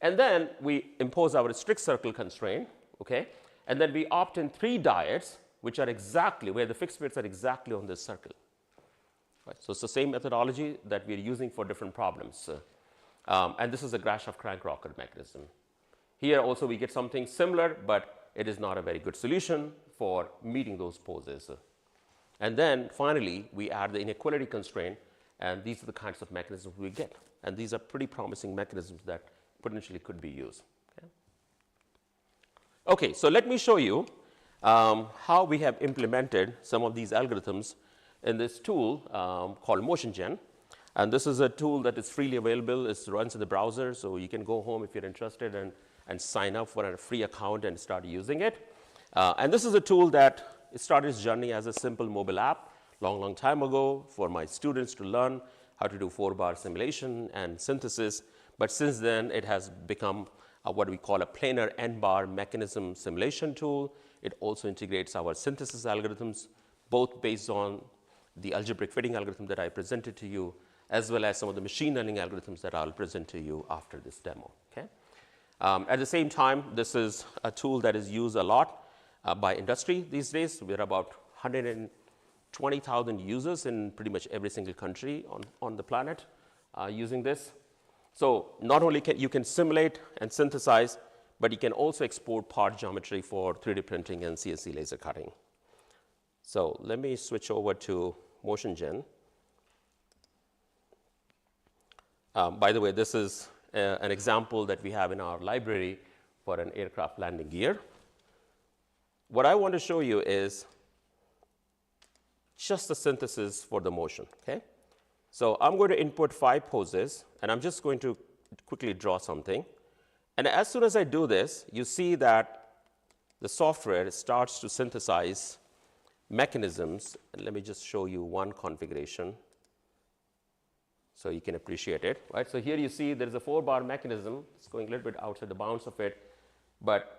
And then we impose our strict circle constraint, okay? And then we opt in 3 diodes, which are exactly where the fixed pivots are exactly on this circle. Right? So it's the same methodology that we're using for different problems. And this is a Grashof-Crank-Rocker mechanism. Here also we get something similar, but it is not a very good solution for meeting those poses. And then finally, we add the inequality constraint, and these are the kinds of mechanisms we get. And these are pretty promising mechanisms that potentially could be used. Okay, so let me show you how we have implemented some of these algorithms in this tool called MotionGen. And this is a tool that is freely available. It runs in the browser, so you can go home if you're interested and sign up for a free account and start using it. And this is a tool that started its journey as a simple mobile app long time ago for my students to learn how to do 4-bar simulation and synthesis. But since then, it has become what we call a planar n-bar mechanism simulation tool. It also integrates our synthesis algorithms, both based on the algebraic fitting algorithm that I presented to you, as well as some of the machine learning algorithms that I'll present to you after this demo. Okay? At the same time, this is a tool that is used a lot by industry these days. We're about 120,000 users in pretty much every single country on the planet using this. So not only can you simulate and synthesize, but you can also export part geometry for 3D printing and CNC laser cutting. So let me switch over to MotionGen. By the way, this is an example that we have in our library for an aircraft landing gear. What I want to show you is just the synthesis for the motion. Okay? So I'm going to input 5 poses, and I'm just going to quickly draw something. And as soon as I do this, you see that the software starts to synthesize mechanisms. And let me just show you one configuration so you can appreciate it. Right? So here you see there is a 4-bar mechanism. It's going a little bit outside the bounds of it, but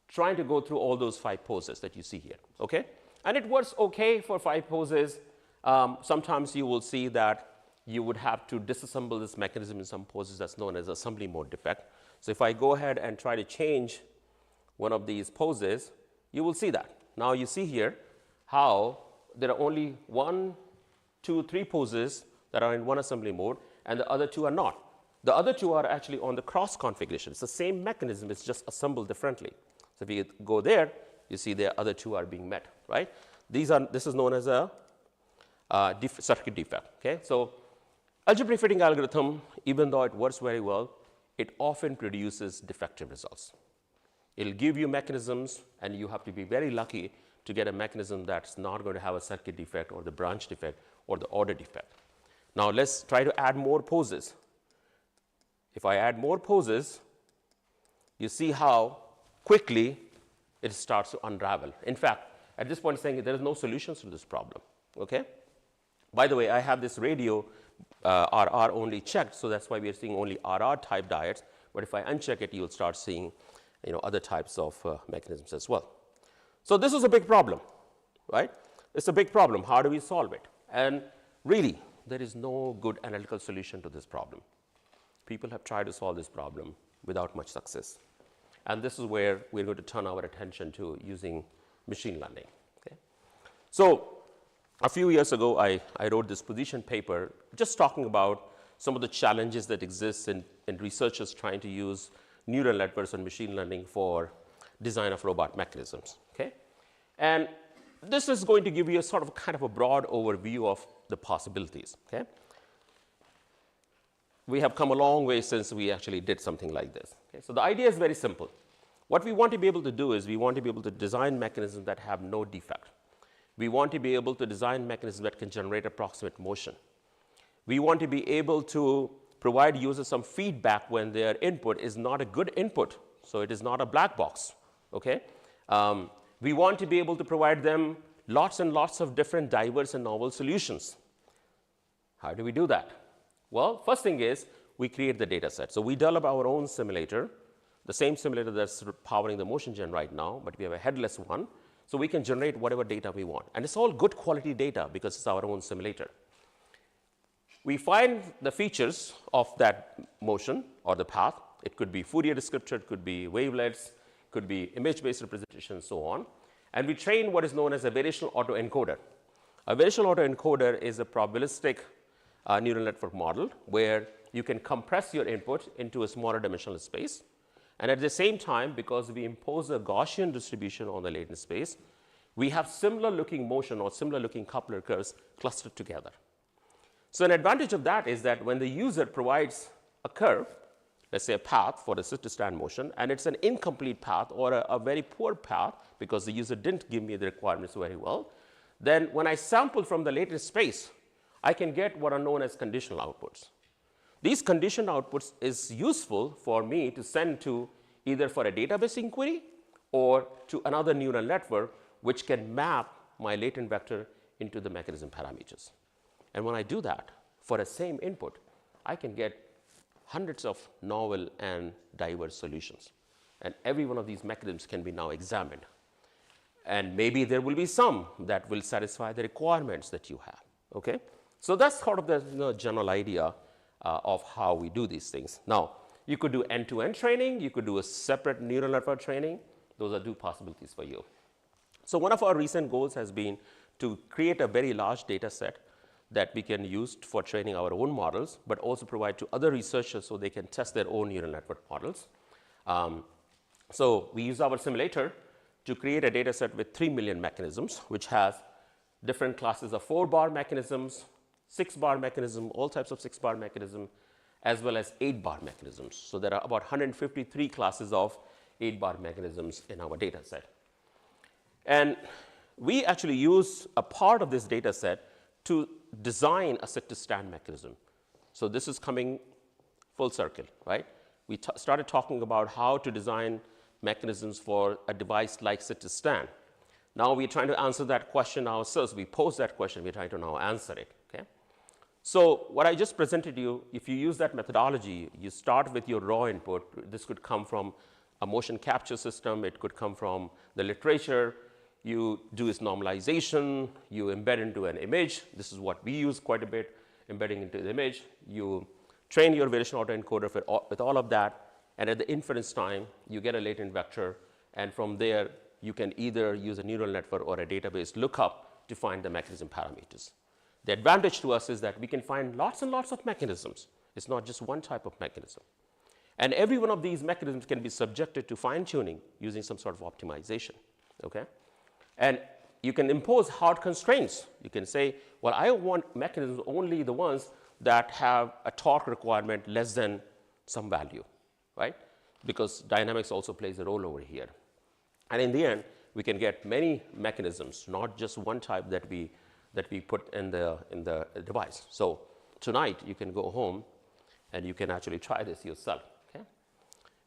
trying to go through all those 5 poses that you see here. Okay? And it works okay for 5 poses. Sometimes you will see that you would have to disassemble this mechanism in some poses that's known as assembly mode defect. So if I go ahead and try to change one of these poses, you will see that. Now you see here how there are only 1, 2, 3 poses that are in one assembly mode, and the other 2 are not. The other 2 are actually on the cross configuration. It's the same mechanism, it's just assembled differently. So if you go there, you see the other 2 are being met, right? This is known as a circuit defect. Okay? So algebraic fitting algorithm, even though it works very well, it often produces defective results. It'll give you mechanisms, and you have to be very lucky to get a mechanism that's not going to have a circuit defect or the branch defect or the order defect. Now let's try to add more poses. If I add more poses, you see how quickly it starts to unravel. In fact, at this point, saying there is no solutions to this problem. Okay? By the way, I have this radio RR only checked, so that's why we are seeing only RR type diodes. But if I uncheck it, you'll start seeing other types of mechanisms as well. So this is a big problem, right? It's a big problem. How do we solve it? And really, there is no good analytical solution to this problem. People have tried to solve this problem without much success. And this is where we're going to turn our attention to using machine learning. Okay? So a few years ago, I wrote this position paper just talking about some of the challenges that exist in researchers trying to use neural networks and machine learning for design of robot mechanisms. Okay? And this is going to give you a sort of kind of a broad overview of the possibilities. Okay? We have come a long way since we actually did something like this. Okay? So the idea is very simple. What we want to be able to do is we want to be able to design mechanisms that have no defect. We want to be able to design mechanisms that can generate approximate motion. We want to be able to provide users some feedback when their input is not a good input, so it is not a black box. Okay? We want to be able to provide them lots and lots of different diverse and novel solutions. How do we do that? Well, first thing is we create the data set. So we develop our own simulator, the same simulator that's powering the MotionGen right now, but we have a headless one. So we can generate whatever data we want. And it's all good quality data because it's our own simulator. We find the features of that motion or the path. It could be Fourier descriptor, it could be wavelets, could be image-based representation, and so on. And we train what is known as a variational autoencoder. A variational autoencoder is a probabilistic neural network model where you can compress your input into a smaller dimensional space. And at the same time, because we impose a Gaussian distribution on the latent space, we have similar looking motion or similar looking coupler curves clustered together. So an advantage of that is that when the user provides a curve, let's say a path for a sit-to-stand motion, and it's an incomplete path or a very poor path because the user didn't give me the requirements very well, then when I sample from the latent space, I can get what are known as conditional outputs. These conditioned outputs is useful for me to send to either for a database inquiry or to another neural network which can map my latent vector into the mechanism parameters. And when I do that for a same input, I can get hundreds of novel and diverse solutions. And every one of these mechanisms can be now examined. And maybe there will be some that will satisfy the requirements that you have. Okay? So that's sort of the general idea of how we do these things. Now, you could do end-to-end training. You could do a separate neural network training. Those are two possibilities for you. So one of our recent goals has been to create a very large data set that we can use for training our own models, but also provide to other researchers so they can test their own neural network models. So we use our simulator to create a data set with 3 million mechanisms, which has different classes of 4-bar mechanisms, 6-bar mechanism, all types of 6-bar mechanism, as well as 8-bar mechanisms. So there are about 153 classes of 8-bar mechanisms in our data set. And we actually use a part of this data set to design a sit-to-stand mechanism. So this is coming full circle, right? We started talking about how to design mechanisms for a device like sit-to-stand. Now we're trying to answer that question ourselves. We pose that question, we're trying to now answer it, okay? So what I just presented you, if you use that methodology, you start with your raw input. This could come from a motion capture system. It could come from the literature. You do its normalization. You embed into an image. This is what we use quite a bit, embedding into the image. You train your variational autoencoder with all of that. And at the inference time, you get a latent vector. And from there, you can either use a neural network or a database lookup to find the mechanism parameters. The advantage to us is that we can find lots and lots of mechanisms. It's not just one type of mechanism. And every one of these mechanisms can be subjected to fine-tuning using some sort of optimization, okay? And you can impose hard constraints. You can say, well, I want mechanisms only the ones that have a torque requirement less than some value, right? Because dynamics also plays a role over here. And in the end, we can get many mechanisms, not just one type that we put in the device. So tonight, you can go home and you can actually try this yourself. Okay?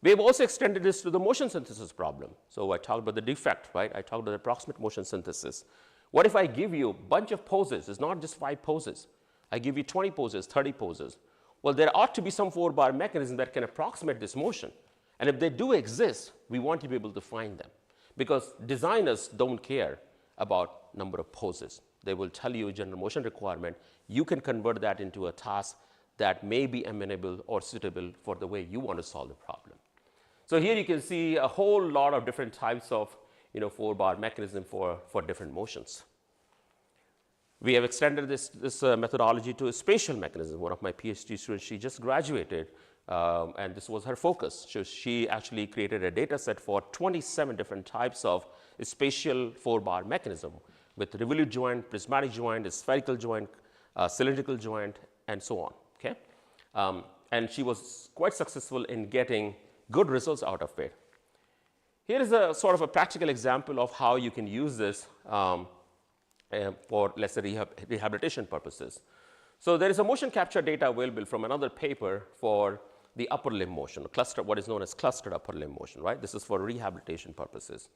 We have also extended this to the motion synthesis problem. So I talked about the defect, right? I talked about the approximate motion synthesis. What if I give you a bunch of poses? It's not just 5 poses. I give you 20 poses, 30 poses. Well, there ought to be some 4-bar mechanism that can approximate this motion. And if they do exist, we want to be able to find them. Because designers don't care about number of poses. They will tell you a general motion requirement. You can convert that into a task that may be amenable or suitable for the way you want to solve the problem. So here you can see a whole lot of different types of 4-bar mechanism for different motions. We have extended this methodology to a spatial mechanism. One of my PhD students, she just graduated, and this was her focus. So she actually created a data set for 27 different types of spatial 4-bar mechanism with revolute joint, prismatic joint, a spherical joint, cylindrical joint, and so on. Okay? And she was quite successful in getting good results out of it. Here is a sort of a practical example of how you can use this for, let's say, rehabilitation purposes. So there is a motion capture data available from another paper for the upper limb motion, what is known as clustered upper limb motion, right? This is for rehabilitation purposes.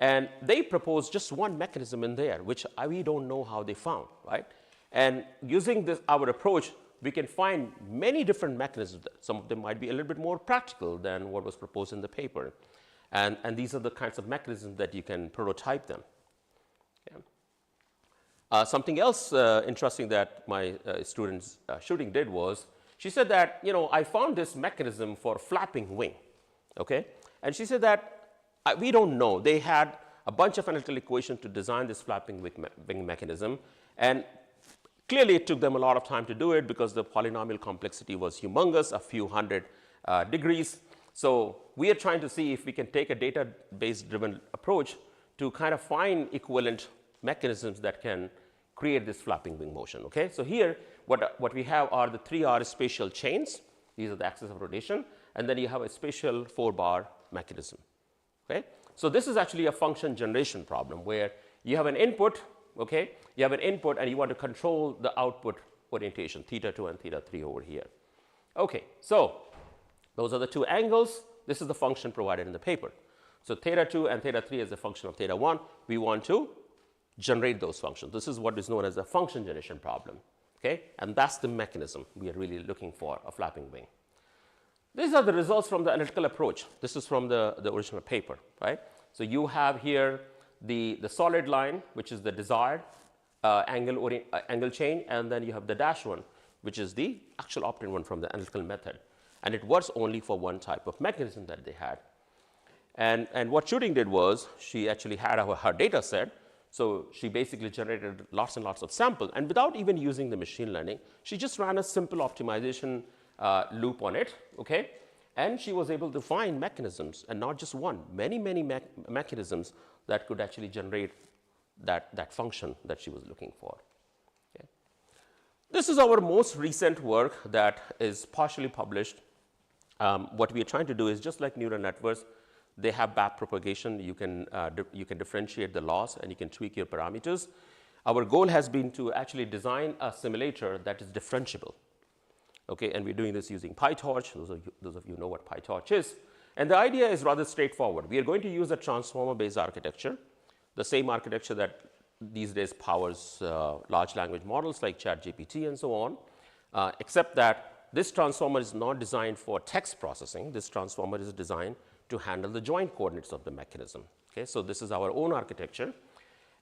And they proposed just one mechanism in there, which we don't know how they found, right? And using our approach, we can find many different mechanisms. Some of them might be a little bit more practical than what was proposed in the paper. And these are the kinds of mechanisms that you can prototype them. Okay. Something else interesting that my student's shooting did was, she said that, I found this mechanism for flapping wing, okay? And she said that we don't know. They had a bunch of analytical equations to design this flapping wing mechanism. And clearly, it took them a lot of time to do it because the polynomial complexity was humongous, a few hundred degrees. So we are trying to see if we can take a database-driven approach to kind of find equivalent mechanisms that can create this flapping wing motion. Okay? So here, what we have are the 3R spatial chains. These are the axes of rotation. and then you have a special 4-bar mechanism. Okay? So this is actually a function generation problem where you have an input, okay? You have an input and you want to control the output orientation, theta 2 and theta 3 over here. Okay, so those are the two angles. This is the function provided in the paper. So theta 2 and theta 3 is a function of theta 1. We want to generate those functions. This is what is known as a function generation problem. Okay? And that's the mechanism we are really looking for, a flapping wing. These are the results from the analytical approach. This is from the original paper, right? So you have here the solid line, which is the desired angle change, and then you have the dash one, which is the actual obtained one from the analytical method. And it works only for one type of mechanism that they had. And what Shooting did was she actually had her data set. So she basically generated lots and lots of samples. And without even using the machine learning, she just ran a simple optimization loop on it. Okay? And she was able to find mechanisms, and not just one, many mechanisms that could actually generate that function that she was looking for. Okay? This is our most recent work that is partially published. What we are trying to do is just like neural networks, they have backpropagation. You can differentiate the loss and you can tweak your parameters. Our goal has been to actually design a simulator that is differentiable. Okay, and we're doing this using PyTorch. Those of you know what PyTorch is. And the idea is rather straightforward. We are going to use a transformer-based architecture, the same architecture that these days powers large language models like ChatGPT and so on, except that this transformer is not designed for text processing. This transformer is designed to handle the joint coordinates of the mechanism. Okay, so this is our own architecture.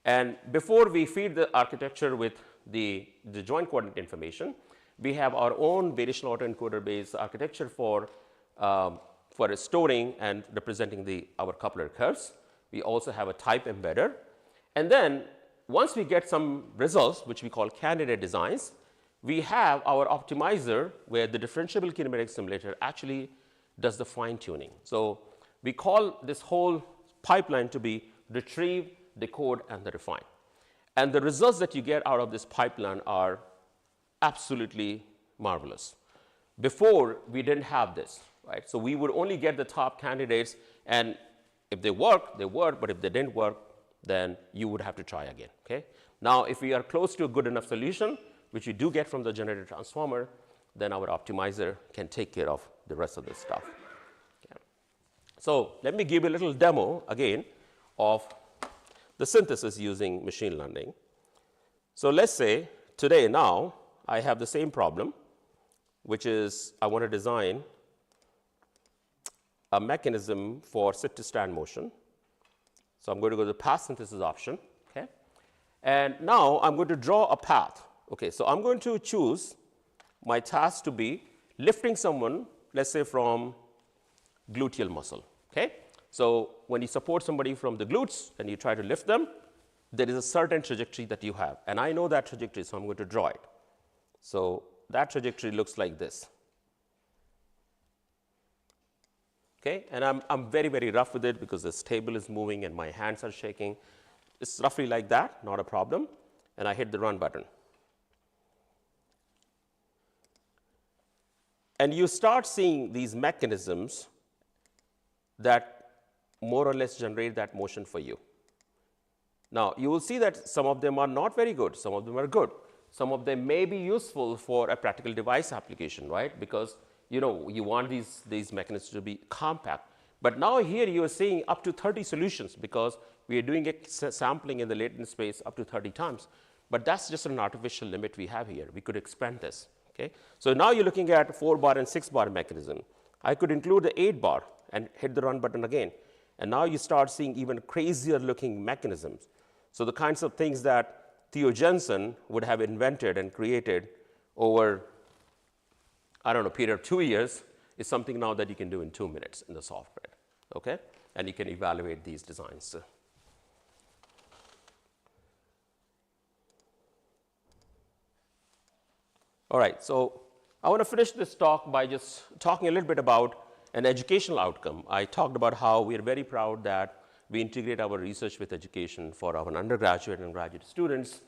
And before we feed the architecture with the joint coordinate information, we have our own variational autoencoder based architecture for storing and representing our coupler curves. We also have a type embedder. And then once we get some results, which we call candidate designs, we have our optimizer where the differentiable kinematic simulator actually does the fine tuning. So we call this whole pipeline to be retrieve, decode, and the refine. And the results that you get out of this pipeline are absolutely marvelous. Before, we didn't have this, right? So we would only get the top candidates, and if they work, they work, but if they didn't work, then you would have to try again, okay? Now, if we are close to a good enough solution, which we do get from the generated transformer, then our optimizer can take care of the rest of this stuff. Okay. So let me give you a little demo again of the synthesis using machine learning. So let's say today now I have the same problem, which is I want to design a mechanism for sit-to-stand motion. So I'm going to go to the path synthesis option, okay? And now I'm going to draw a path. Okay, so I'm going to choose my task to be lifting someone, let's say from gluteal muscle, okay? So when you support somebody from the glutes and you try to lift them, there is a certain trajectory that you have. And I know that trajectory, so I'm going to draw it. So that trajectory looks like this. Okay, and I'm very, very rough with it because this table is moving and my hands are shaking. It's roughly like that, not a problem. And I hit the run button. And you start seeing these mechanisms that more or less generate that motion for you. Now, you will see that some of them are not very good. Some of them are good. Some of them may be useful for a practical device application, right? Because you want these mechanisms to be compact. But now here you are seeing up to 30 solutions because we are doing a sampling in the latent space up to 30 times. But that's just an artificial limit we have here. We could expand this. Okay? So now you're looking at 4-bar and 6-bar mechanism. I could include the 8-bar and hit the run button again. And now you start seeing even crazier looking mechanisms. So the kinds of things that Theo Jensen would have invented and created over, I don't know, a period of 2 years is something now that you can do in 2 minutes in the software, okay? And you can evaluate these designs. All right, so I want to finish this talk by just talking a little bit about an educational outcome. I talked about how we are very proud that we integrate our research with education for our undergraduate and graduate students.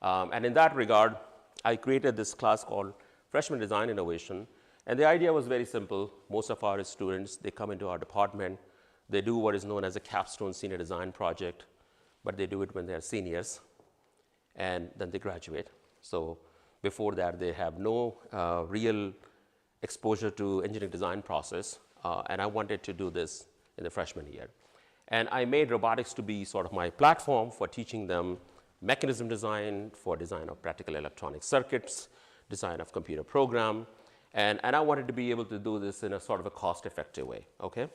And in that regard, I created this class called Freshman Design Innovation. And the idea was very simple. Most of our students, they come into our department, they do what is known as a capstone senior design project, but they do it when they are seniors, and then they graduate. So before that, they have no real exposure to engineering design process, and I wanted to do this in the freshman year. And I made robotics to be sort of my platform for teaching them mechanism design, for design of practical electronic circuits, design of computer program, and I wanted to be able to do this in a sort of a cost-effective way, okay?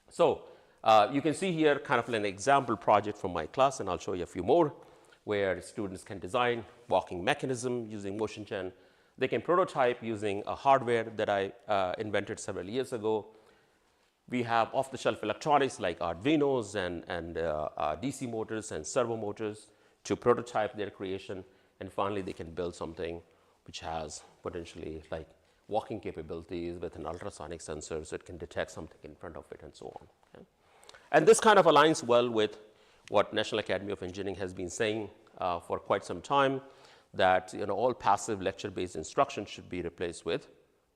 So you can see here kind of an example project from my class, and I'll show you a few more, where students can design walking mechanism using motion gen. They can prototype using a hardware that I invented several years ago. We have off-the-shelf electronics like Arduinos and DC motors and servo motors to prototype their creation, and finally they can build something which has potentially like walking capabilities with an ultrasonic sensor, so it can detect something in front of it and so on. Okay? And this kind of aligns well with what National Academy of Engineering has been saying for quite some time, that all passive lecture-based instruction should be replaced with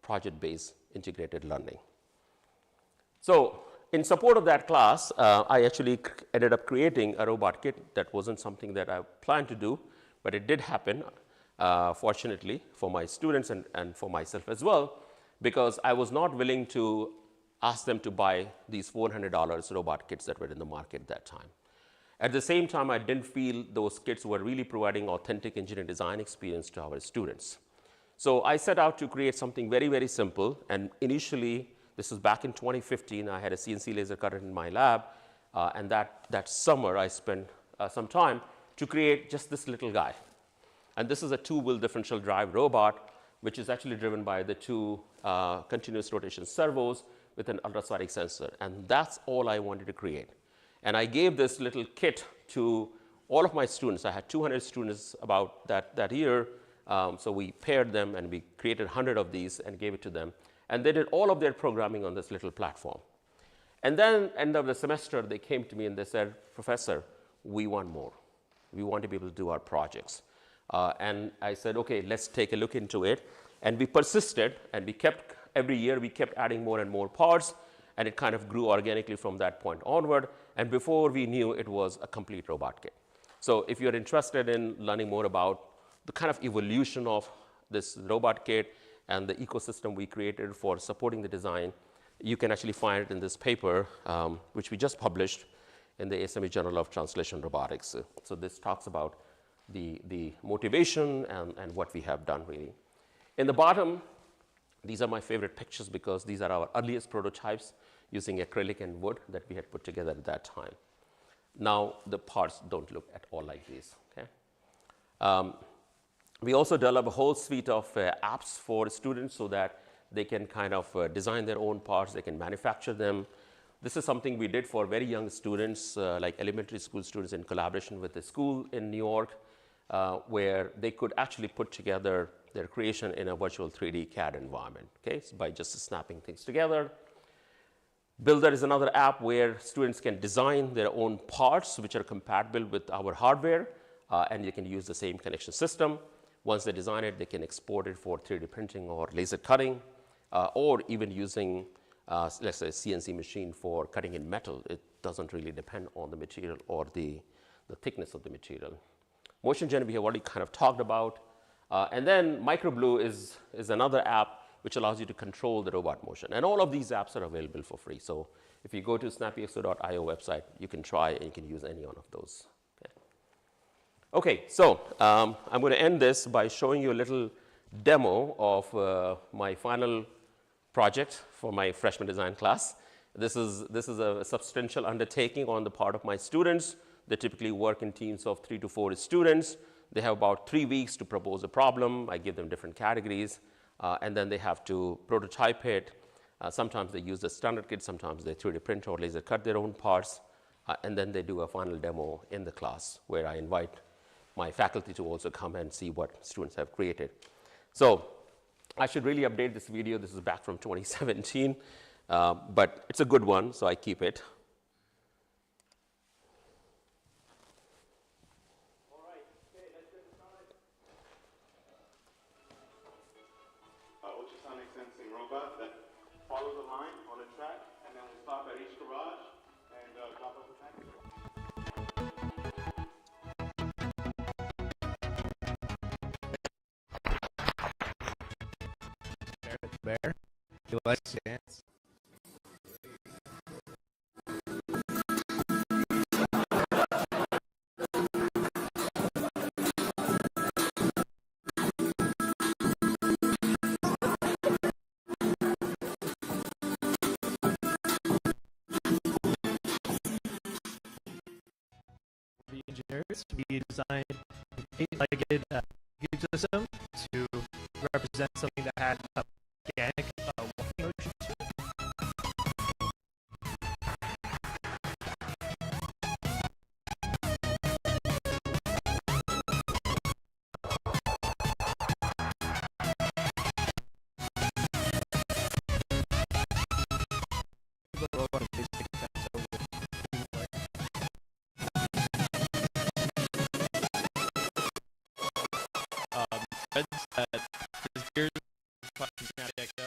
project-based integrated learning. So in support of that class, I actually ended up creating a robot kit. That wasn't something that I planned to do, but it did happen, fortunately, for my students and for myself as well, because I was not willing to ask them to buy these $400 robot kits that were in the market at that time. At the same time, I didn't feel those kits were really providing authentic engineering design experience to our students. So I set out to create something very, very simple, and initially, this was back in 2015, I had a CNC laser cutter in my lab, and that summer I spent some time to create just this little guy. And this is a two-wheel differential drive robot, which is actually driven by the two continuous rotation servos with an ultrasonic sensor. And that's all I wanted to create. And I gave this little kit to all of my students. I had 200 students about that year. So we paired them and we created 100 of these and gave it to them. And they did all of their programming on this little platform. And then end of the semester, they came to me and they said, Professor, we want more. We want to be able to do our projects. And I said, okay, let's take a look into it. And we persisted, and we kept, every year, we kept adding more and more parts, and it kind of grew organically from that point onward. And before we knew, it was a complete robot kit. So if you're interested in learning more about the kind of evolution of this robot kit and the ecosystem we created for supporting the design, you can actually find it in this paper, which we just published in the ASME Journal of Translation Robotics. So this talks about the motivation and what we have done, really. In the bottom, these are my favorite pictures because these are our earliest prototypes using acrylic and wood that we had put together at that time. Now, the parts don't look at all like these. Okay? We also develop a whole suite of apps for students so that they can kind of design their own parts, they can manufacture them. This is something we did for very young students, like elementary school students, in collaboration with a school in New York, where they could actually put together their creation in a virtual 3D CAD environment, okay, so by just snapping things together. Builder is another app where students can design their own parts which are compatible with our hardware, and you can use the same connection system. Once they design it, they can export it for 3D printing or laser cutting, or even using, let's say, a CNC machine for cutting in metal. It doesn't really depend on the material or the thickness of the material. Motion Gen we have already kind of talked about. And then MicroBlue is another app which allows you to control the robot motion. And all of these apps are available for free. So if you go to snappyxo.io website, you can try and you can use any one of those. Okay, so I'm going to end this by showing you a little demo of my final project for my freshman design class. This is a substantial undertaking on the part of my students. They typically work in teams of 3 to 4 students. They have about 3 weeks to propose a problem. I give them different categories, and then they have to prototype it. Sometimes they use the standard kit, sometimes they 3D print or laser cut their own parts, and then they do a final demo in the class where I invite my faculty to also come and see what students have created. So I should really update this video. This is back from 2017, but it's a good one, so I keep it. All right, okay, let's get started. Ultrasonic sensing facing robot that follows a line on a track, and then will stop at each garage and drop off the package. Bear, you like to dance? The engineers, we designed a eight-legged computer system to represent something that had a organic walking motion to it. The robot basically bends over teamwork. Threads that his gears kinematic XO.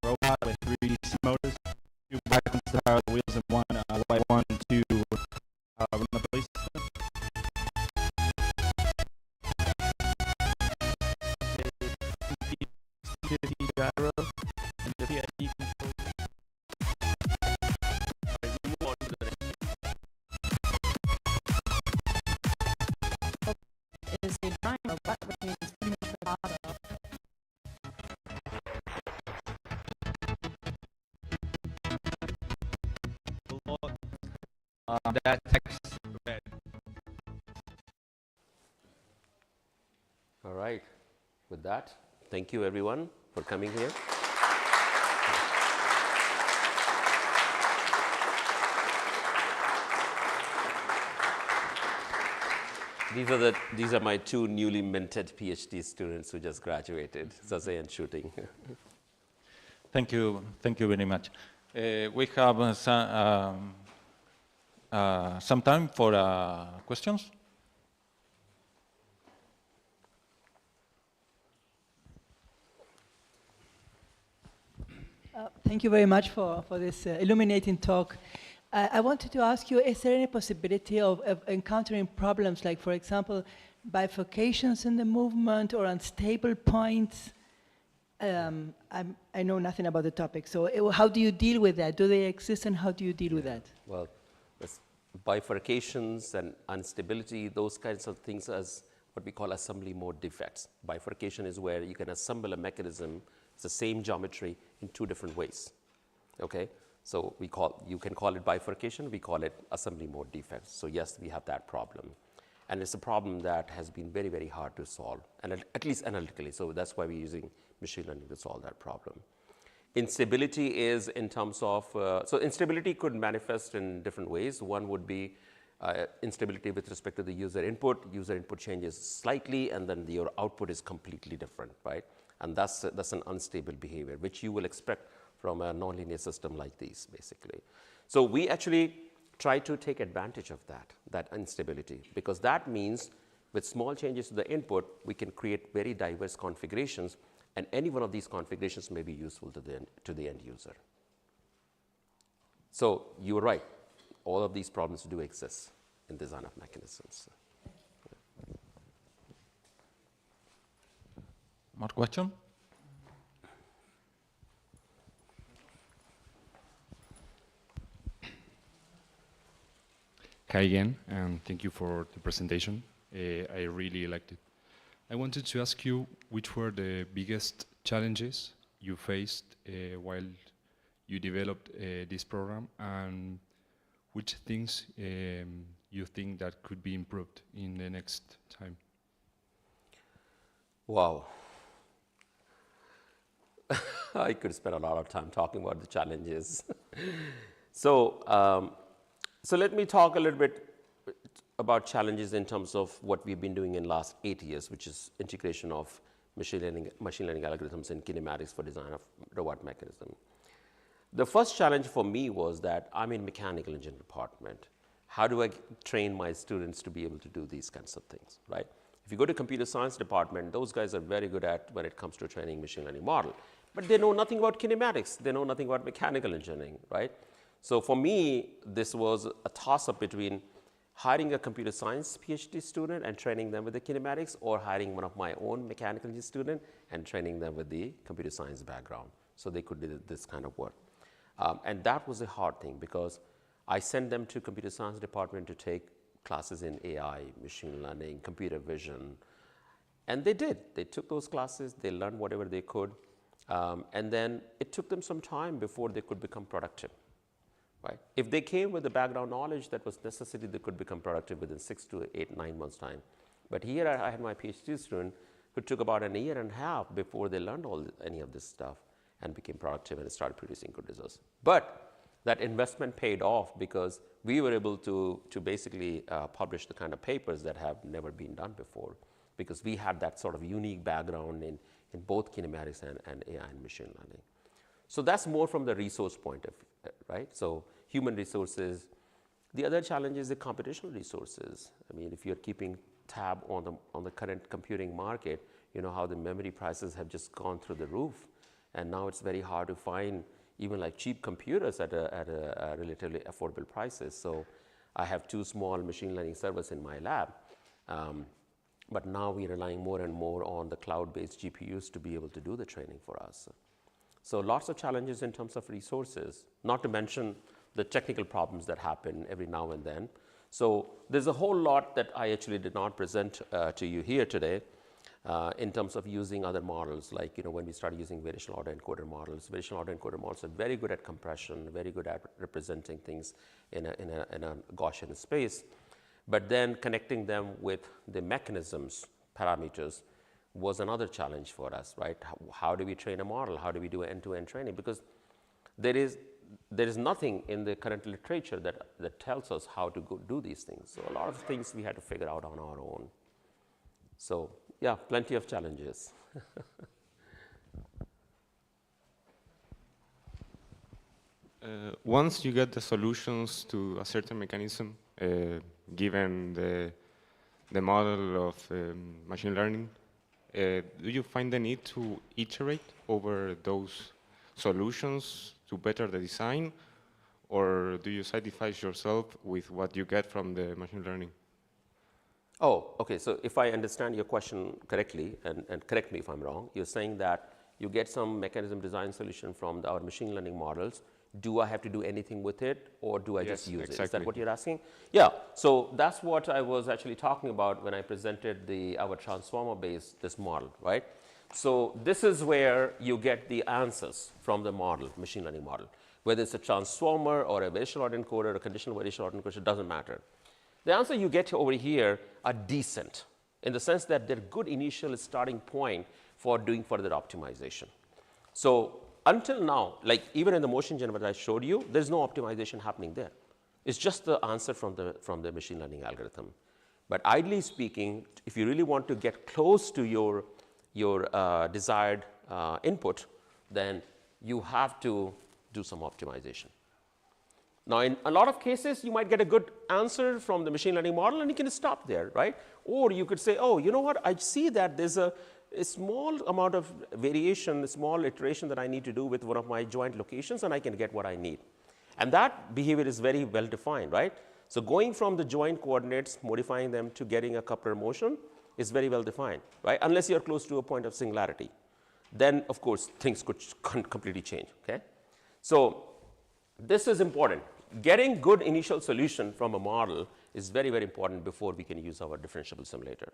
Robot with 3 motors, 2 background style wheels, and 1 white one to run the police system. The gyro and the PID control. Alright, we move on to the next. Is a giant robot, which means it's pretty much roboto. That text red. All right. With that, thank you everyone for coming here. These are my 2 newly minted PhD students who just graduated, Zazay and Shooting. Thank you very much. We have some time for questions. Thank you very much for this illuminating talk. I wanted to ask you, is there any possibility of encountering problems like, for example, bifurcations in the movement or unstable points? I know nothing about the topic, so how do you deal with that? Do they exist, and how do you deal with that? Well, bifurcations and instability, those kinds of things as what we call assembly mode defects. Bifurcation is where you can assemble a mechanism, it's the same geometry in 2 different ways, okay? So you can call it bifurcation, we call it assembly mode defects. So yes, we have that problem. And it's a problem that has been very, very hard to solve, and at least analytically. So that's why we're using machine learning to solve that problem. Instability is in terms of, so instability could manifest in different ways. One would be instability with respect to the user input. User input changes slightly, and then your output is completely different, right? And that's an unstable behavior, which you will expect from a nonlinear system like these, basically. So we actually try to take advantage of that instability, because that means with small changes to the input, we can create very diverse configurations, and any one of these configurations may be useful to the end user. So you're right, all of these problems do exist in design of mechanisms. More question? Hi again, and thank you for the presentation. I really liked it. I wanted to ask you which were the biggest challenges you faced while you developed this program, and which things you think that could be improved in the next time? Wow. I could spend a lot of time talking about the challenges. So let me talk a little bit about challenges in terms of what we've been doing in the last 8 years, which is integration of machine learning algorithms and kinematics for design of robot mechanism. The first challenge for me was that I'm in mechanical engineering department. How do I train my students to be able to do these kinds of things, right? If you go to computer science department, those guys are very good at when it comes to training machine learning model. But they know nothing about kinematics. They know nothing about mechanical engineering, right? So for me, this was a toss-up between hiring a computer science PhD student and training them with the kinematics, or hiring one of my own mechanical engineering student and training them with the computer science background, so they could do this kind of work. And that was a hard thing, because I sent them to computer science department to take classes in AI, machine learning, computer vision, and they did. They took those classes, they learned whatever they could, and then it took them some time before they could become productive. Right? If they came with the background knowledge that was necessary, they could become productive within 6 to 8, 9 months' time. But here I had my PhD student who took about a year and a half before they learned any of this stuff and became productive and started producing good results. But that investment paid off, because we were able to basically publish the kind of papers that have never been done before, because we had that sort of unique background in both kinematics and AI and machine learning. So that's more from the resource point of view, right? So human resources. The other challenge is the computational resources. I mean, if you're keeping tab on the current computing market, you know how the memory prices have just gone through the roof, and now it's very hard to find even like cheap computers at a relatively affordable prices. So I have 2 small machine learning servers in my lab, but now we're relying more and more on the cloud-based GPUs to be able to do the training for us. So lots of challenges in terms of resources, not to mention the technical problems that happen every now and then. So there's a whole lot that I actually did not present to you here today in terms of using other models, like when we started using variational autoencoder models. Variational autoencoder models are very good at compression, very good at representing things in a Gaussian space. But then connecting them with the mechanisms parameters was another challenge for us, right? How do we train a model? How do we do end-to-end training? Because there is nothing in the current literature that tells us how to go do these things. So a lot of things we had to figure out on our own. So yeah, plenty of challenges. Once you get the solutions to a certain mechanism, given the model of machine learning, do you find the need to iterate over those solutions to better the design, or do you satisfy yourself with what you get from the machine learning? Oh, okay. So if I understand your question correctly, and correct me if I'm wrong, you're saying that you get some mechanism design solution from our machine learning models. Do I have to do anything with it, or do I just use it? Is that what you're asking? Yeah. So that's what I was actually talking about when I presented our transformer-based this model, right? So this is where you get the answers from the model, machine learning model. Whether it's a transformer or a variational autoencoder or a conditional variational autoencoder, it doesn't matter. The answer you get over here are decent, in the sense that they're good initial starting point for doing further optimization. So until now, like even in the motion generator I showed you, there's no optimization happening there. It's just the answer from the machine learning algorithm. But ideally speaking, if you really want to get close to your desired input, then you have to do some optimization. Now, in a lot of cases, you might get a good answer from the machine learning model, and you can stop there, right? Or you could say, oh, you know what? I see that there's a small amount of variation, a small iteration that I need to do with one of my joint locations, and I can get what I need. And that behavior is very well defined, right? So going from the joint coordinates, modifying them to getting a coupler motion is very well defined, right? Unless you're close to a point of singularity. Then, of course, things could completely change, okay? So this is important. Getting good initial solution from a model is very, very important before we can use our differentiable simulator.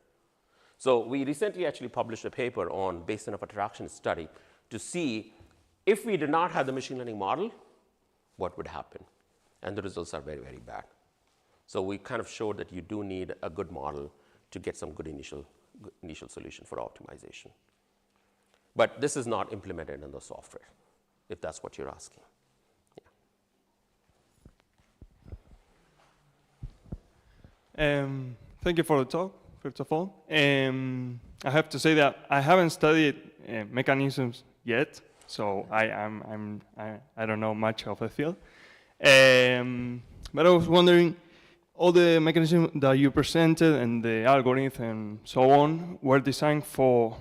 So we recently actually published a paper on basin of attraction study to see if we did not have the machine learning model, what would happen? And the results are very, very bad. So we kind of showed that you do need a good model to get some good initial solution for optimization. But this is not implemented in the software, if that's what you're asking. Thank you for the talk, first of all. I have to say that I haven't studied mechanisms yet, so I don't know much of the field. But I was wondering all the mechanisms that you presented and the algorithm and so on were designed for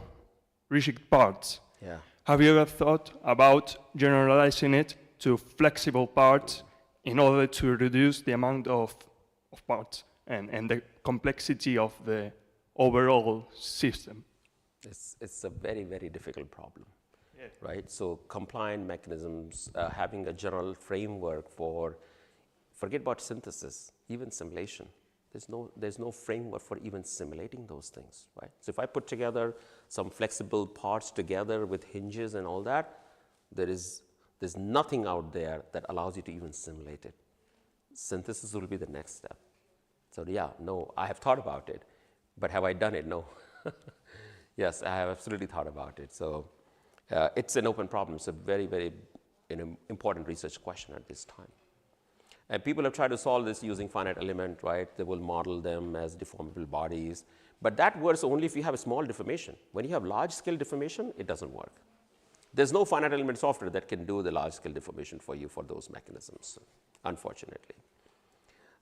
rigid parts. Yeah. Have you ever thought about generalizing it to flexible parts in order to reduce the amount of parts and the complexity of the overall system? It's a very, very difficult problem, right? So compliant mechanisms, having a general framework for, forget about synthesis, even simulation. There's no framework for even simulating those things, right? So if I put together some flexible parts together with hinges and all that, there's nothing out there that allows you to even simulate it. Synthesis will be the next step. So yeah, no, I have thought about it, but have I done it? No. Yes, I have absolutely thought about it. So it's an open problem. It's a very, very important research question at this time. And people have tried to solve this using finite element, right? They will model them as deformable bodies. But that works only if you have a small deformation. When you have large-scale deformation, it doesn't work. There's no finite element software that can do the large-scale deformation for you for those mechanisms, unfortunately.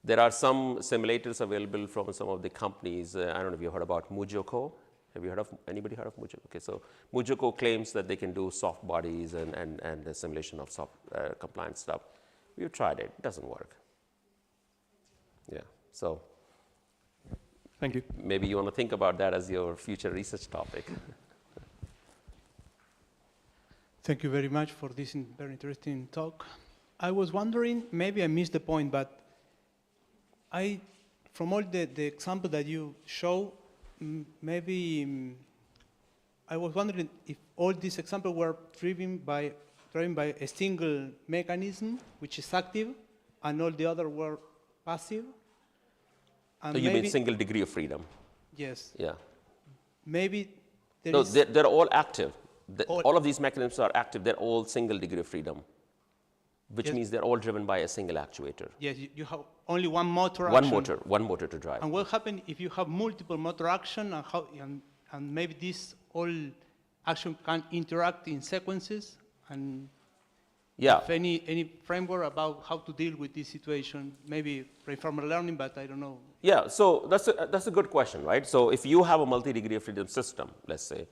There are some simulators available from some of the companies. I don't know if you heard about Mujoko. Have you heard of, anybody heard of Mujoko? Okay, so Mujoko claims that they can do soft bodies and the simulation of soft compliant stuff. We've tried it. It doesn't work. Yeah, so. Thank you. Maybe you want to think about that as your future research topic. Thank you very much for this very interesting talk. I was wondering, maybe I missed the point, but from all the example that you show, maybe I was wondering if all these examples were driven by a single mechanism, which is active, and all the other were passive. And so you mean single degree of freedom? Yes. Yeah. Maybe there no, is... they're all active. All of these mechanisms are active. They're all single degree of freedom, which yes. means they're all driven by a single actuator. Yes, you have only one motor action. One motor to drive. And what happens if you have multiple motor action and maybe this all action can interact in sequences? And yeah. if any framework about how to deal with this situation, maybe reinforcement learning, but I don't know. Yeah, so that's a good question, right? So if you have a multi-degree of freedom system, let's say,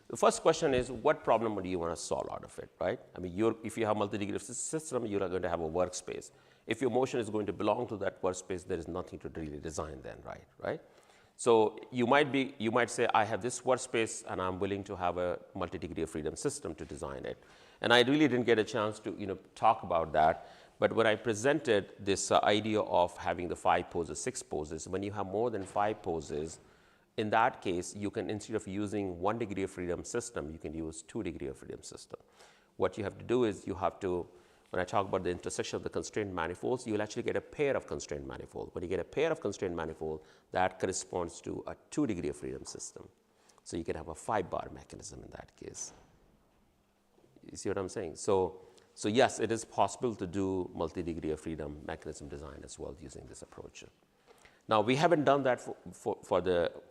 the first question is, what problem do you want to solve out of it, right? I mean, if you have multi-degree system, you're going to have a workspace. If your motion is going to belong to that workspace, there is nothing to really design then, right? So you might say, I have this workspace, and I'm willing to have a multi-degree of freedom system to design it. And I really didn't get a chance to talk about that. But when I presented this idea of having the 5 poses, 6 poses, when you have more than 5 poses, in that case, you can, instead of using 1 degree of freedom system, you can use 2 degree of freedom system. What you have to do is you have to, when I talk about the intersection of the constraint manifolds, you will actually get a pair of constraint manifold. When you get a pair of constraint manifold, that corresponds to a 2 degree of freedom system. So you can have a 5-bar mechanism in that case. You see what I'm saying? So yes, it is possible to do multi-degree of freedom mechanism design as well using this approach. Now, we haven't done that for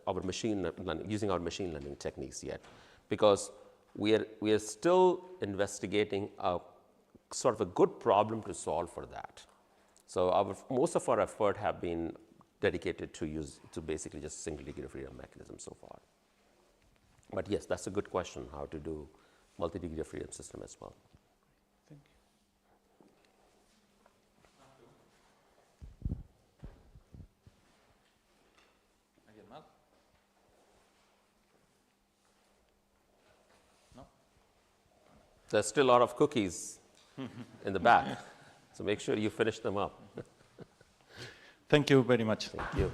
our machine learning, using our machine learning techniques yet, because we are still investigating a sort of a good problem to solve for that. So most of our effort have been dedicated to basically just single degree of freedom mechanism so far. But yes, that's a good question, how to do multi-degree of freedom system as well. Thank you. No? There's still a lot of cookies in the back, so make sure you finish them up. Thank you very much. Thank you.